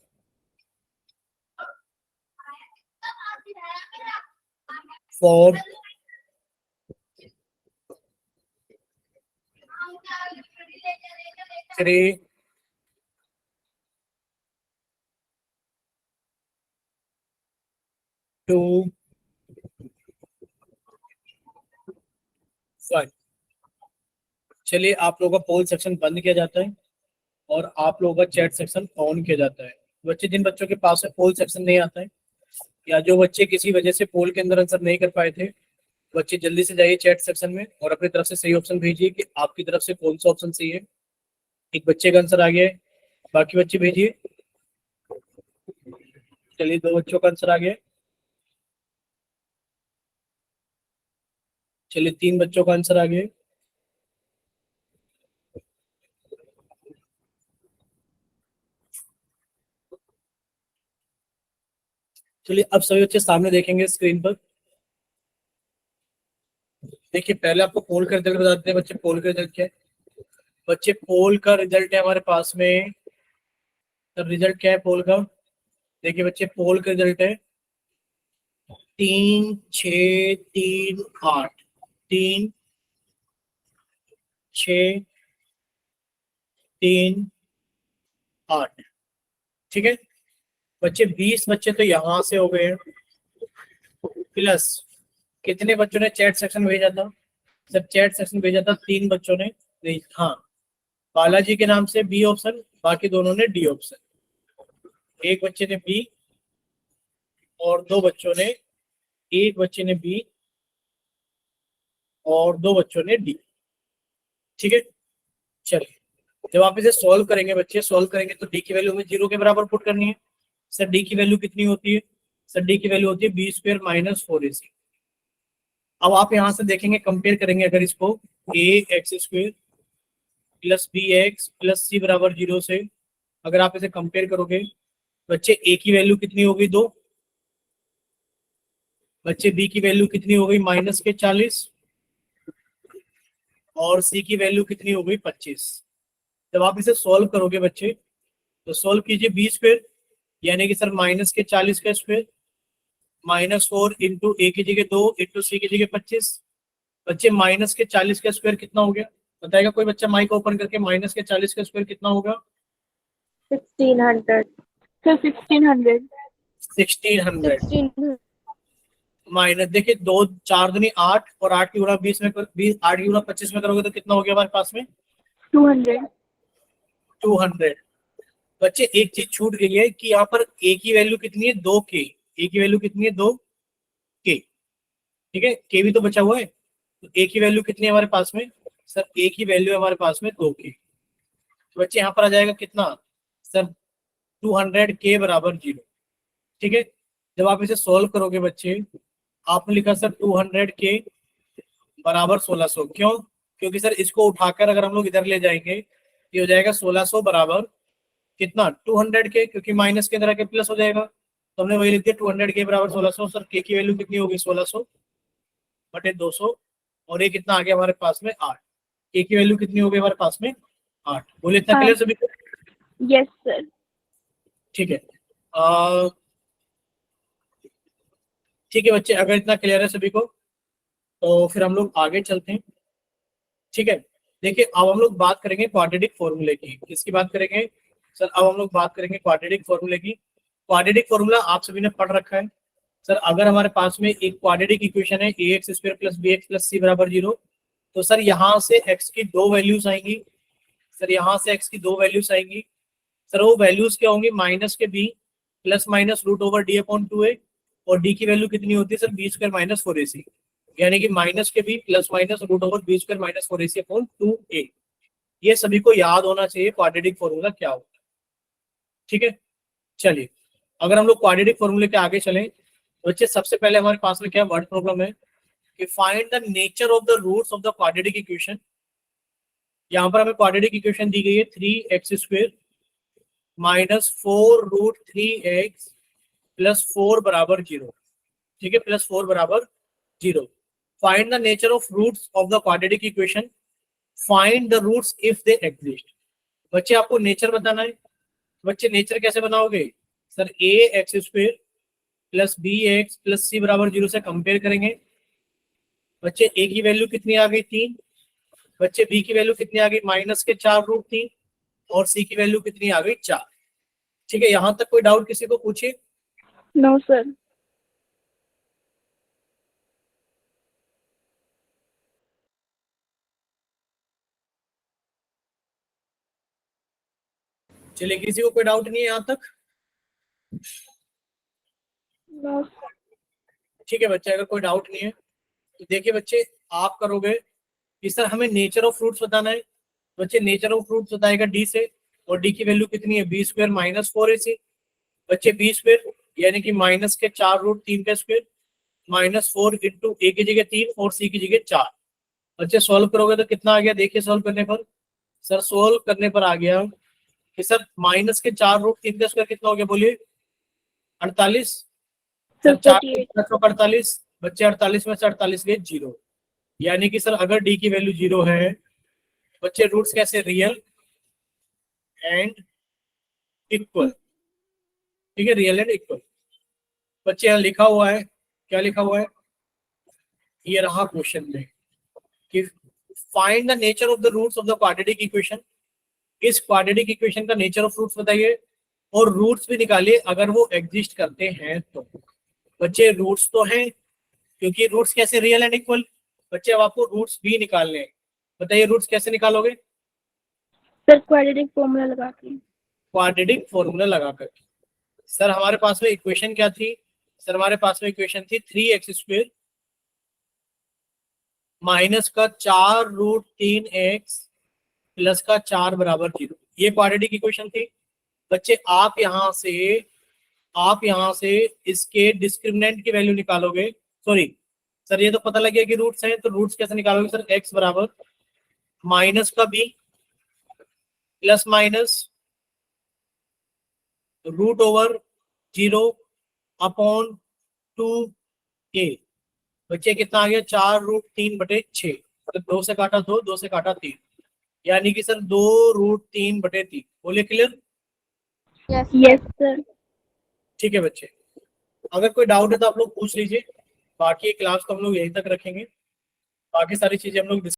Speaker 1: 4, 3, 2, 1। चलिए आप लोगों का पोल सेक्शन बंद किया जाता है और आप लोगों का चैट सेक्शन ऑन किया जाता है। बच्चे, जिन बच्चों के पास में पोल सेक्शन नहीं आता है, या जो बच्चे किसी वजह से पोल के अंदर आंसर नहीं कर पाए थे, बच्चे जल्दी से जाइए चैट सेक्शन में और अपनी तरफ से सही ऑप्शन भेजिए कि आपकी तरफ से कौन सा ऑप्शन सही है। एक बच्चे का आंसर आ गया है, बाकी बच्चे भेजिए। चलिए 2 बच्चों का आंसर आ गया है। चलिए 3 बच्चों का आंसर आ गया है। चलिए अब सभी बच्चे सामने देखेंगे स्क्रीन पर। देखिए पहले आपको पोल का रिजल्ट बता देते हैं। बच्चे पोल का रिजल्ट क्या है? बच्चे पोल का रिजल्ट है हमारे पास में। रिजल्ट क्या है पोल का? देखिए बच्चे पोल का रिजल्ट है 3, 6, 3, 8। 3, 6, 3, 8। ठीक है बच्चे, 20 बच्चे तो यहाँ से हो गए हैं, प्लस कितने बच्चों ने चैट सेक्शन भेजा था? जब चैट सेक्शन भेजा था 3 बच्चों ने। नहीं, हाँ, बालाजी के नाम से बी ऑप्शन, बाकी दोनों ने डी ऑप्शन। एक बच्चे ने बी और 2 बच्चों ने, एक बच्चे ने बी और 2 बच्चों ने डी। ठीक है चलिए, जब आप इसे सॉल्व करेंगे बच्चे, सॉल्व करेंगे तो डी की वैल्यू हमें 0 के बराबर पुट करनी है। सर डी की वैल्यू कितनी होती है? सर डी की वैल्यू होती है बी स्क्वायर माइनस 4ac। अब आप यहां से देखेंगे, कंपेयर करेंगे अगर इसको, A X square plus B X plus C बराबर 0 से अगर आप इसे कंपेयर करोगे, बच्चे ए की वैल्यू कितनी होगी? 2। बच्चे बी की वैल्यू कितनी हो गई? माइनस के 40। और सी की वैल्यू कितनी हो गई? 25। जब आप इसे सॉल्व करोगे बच्चे, तो सॉल्व कीजिए बी स्क्वायर, यानी कि सर माइनस के 40 का स्क्वायर -4 इंटू ए की जगह 2 इंटू सी की जगह 25। बच्चे माइनस के 40 का स्क्वायर कितना हो गया? बताएगा कोई बच्चा माइक ओपन करके? माइनस के 40 का स्क्वायर कितना होगा?
Speaker 3: 1600 सर 1600
Speaker 1: 1600
Speaker 2: 16
Speaker 1: माइनस, देखिए 2 4 दूनी 8 और 8 की गुणा 20 में 20, 8 की गुणा 25 में करोगे तो कितना हो गया हमारे पास में?
Speaker 3: 200
Speaker 1: 200। बच्चे एक चीज छूट गई है कि यहाँ पर ए की वैल्यू कितनी है? 2k। ए की वैल्यू कितनी है? 2k। ठीक है, के भी तो बचा हुआ है। तो ए की वैल्यू कितनी है हमारे पास में? सर ए की वैल्यू है हमारे पास में 2k। तो बच्चे यहाँ पर आ जाएगा कितना? सर 200k बराबर 0। ठीक है, जब आप इसे सोल्व करोगे बच्चे, आपने लिखा सर 200k बराबर 1600। क्यों? क्योंकि सर इसको उठाकर अगर हम लोग इधर ले जाएंगे, ये हो जाएगा 1600 बराबर कितना? 200k, क्योंकि माइनस के अंदर आके प्लस हो जाएगा, तो हमने वही लिख दिया 200k बराबर 1600। सर के की वैल्यू कितनी होगी? 1600 बटे 200, और ये कितना आ गया हमारे पास में? 8। के की वैल्यू कितनी होगी हमारे पास में? 8। बोले इतना क्लियर सभी को?
Speaker 3: Yes sir.
Speaker 1: ठीक है, ठीक है बच्चे, अगर इतना क्लियर है सभी को तो फिर हम लोग आगे चलते हैं। ठीक है, देखिए अब हम लोग बात करेंगे क्वाड्रेटिक फॉर्मूले की। किसकी बात करेंगे? सर अब हम लोग बात करेंगे क्वाड्रेटिक फॉर्मूले की। क्वाड्रेटिक फॉर्मूला आप सभी ने पढ़ रखा है, सर अगर हमारे पास में एक क्वाड्रेटिक इक्वेशन है ax square plus bx plus c बराबर 0, तो सर यहाँ से x की दो वैल्यूज आएंगी। सर यहाँ से x की दो वैल्यूज आएंगी। सर वो वैल्यूज क्या होंगी, माइनस के b plus minus root over D upon 2a, और d की वैल्यू कितनी होती है sir B square minus 4ac, यानी कि माइनस के b plus minus root over B square minus 4ac upon 2a। ये सभी को याद होना चाहिए क्वाड्रेटिक फॉर्मूला क्या होता है। ठीक है, चलिए अगर हम लोग क्वाड्रेटिक फॉर्मूले के आगे चलें, बच्चे सबसे पहले हमारे पास में क्या वर्ड प्रॉब्लम है कि find the nature of the roots of the quadratic equation. यहाँ पर हमें क्वाड्रेटिक इक्वेशन दी गई है 3x square minus 4 root 3x plus 4 बराबर 0। ठीक है, प्लस 4 बराबर 0। Find the nature of roots of the quadratic equation, find the roots if they exist. बच्चे आपको नेचर बताना है। बच्चे नेचर कैसे बनाओगे sir, A X square plus B X plus C बराबर 0 से कंपेयर करेंगे। बच्चे ए की वैल्यू कितनी आ गई 3, बच्चे बी की वैल्यू कितनी आ गई माइनस के 4 रूट 3, और सी की वैल्यू कितनी आ गई 4। ठीक है, यहां तक कोई डाउट किसी को पूछे?
Speaker 3: No sir.
Speaker 1: चलिए, किसी को कोई डाउट नहीं है यहाँ तक?
Speaker 3: नो।
Speaker 1: ठीक है बच्चे, अगर कोई डाउट नहीं है तो देखिए बच्चे, आप करोगे कि सर हमें नेचर ऑफ फ्रूट्स बताना है। बच्चे नेचर ऑफ फ्रूट्स बताएगा डी से, और डी की वैल्यू कितनी है बी स्क्वायर माइनस 4ac। बच्चे बी स्क्वायर यानी कि माइनस के 4 रूट 3 का स्क्वायर माइनस 4 इंटू ए की जगह 3 और सी की जगह 4। बच्चे सॉल्व करोगे तो कितना आ गया, देखिए सॉल्व करने पर। सर सॉल्व करने पर आ गया कि सर माइनस के 4 रूट 3 का स्क्वायर कितना हो गया, बोलिए 48। सर 48। बच्चे 48 में से 48 गए 0, यानी कि सर अगर डी की वैल्यू 0 है, बच्चे रूट्स कैसे, रियल एंड इक्वल। ठीक है, रियल एंड इक्वल। बच्चे यहाँ लिखा हुआ है, क्या लिखा हुआ है, ये रहा क्वेश्चन में कि find the nature of the roots of the quadratic equation. इस क्वाड्रेटिक इक्वेशन का नेचर ऑफ रूट्स बताइए, और रूट्स भी निकालिए अगर वो एग्जिस्ट करते हैं तो। बच्चे रूट्स तो हैं, क्योंकि रूट्स कैसे, रियल एंड इक्वल। बच्चे अब आपको रूट्स भी निकालने हैं, बताइए रूट्स कैसे निकालोगे?
Speaker 3: सर क्वाड्रेटिक फॉर्मूला लगा के।
Speaker 1: क्वाड्रेटिक फॉर्मूला लगा करके। सर हमारे पास में इक्वेशन क्या थी, सर हमारे पास में इक्वेशन थी 3x स्क्वायर माइनस का 4 रूट 3x प्लस का 4 बराबर 0। ये क्वाड्रेटिक इक्वेशन थी। बच्चे आप यहाँ से इसके डिस्क्रिमिनेंट की वैल्यू निकालोगे। सॉरी सर, ये तो पता लग गया कि रूट्स हैं, तो रूट्स कैसे निकालोगे सर, x बराबर माइनस का b plus minus root over 0 upon 2a। बच्चे कितना आ गया, 4 रूट 3 बटे 6, मतलब 2 से काटा 2, 2 से काटा 3, यानी कि सर 2 रूट 3 बटे 3। बोलिए क्लियर?
Speaker 3: Yes sir.
Speaker 1: ठीक है बच्चे, अगर कोई डाउट है तो आप लोग पूछ लीजिए। बाकी क्लास को हम लोग यहीं तक रखेंगे, बाकी सारी चीजें हम लोग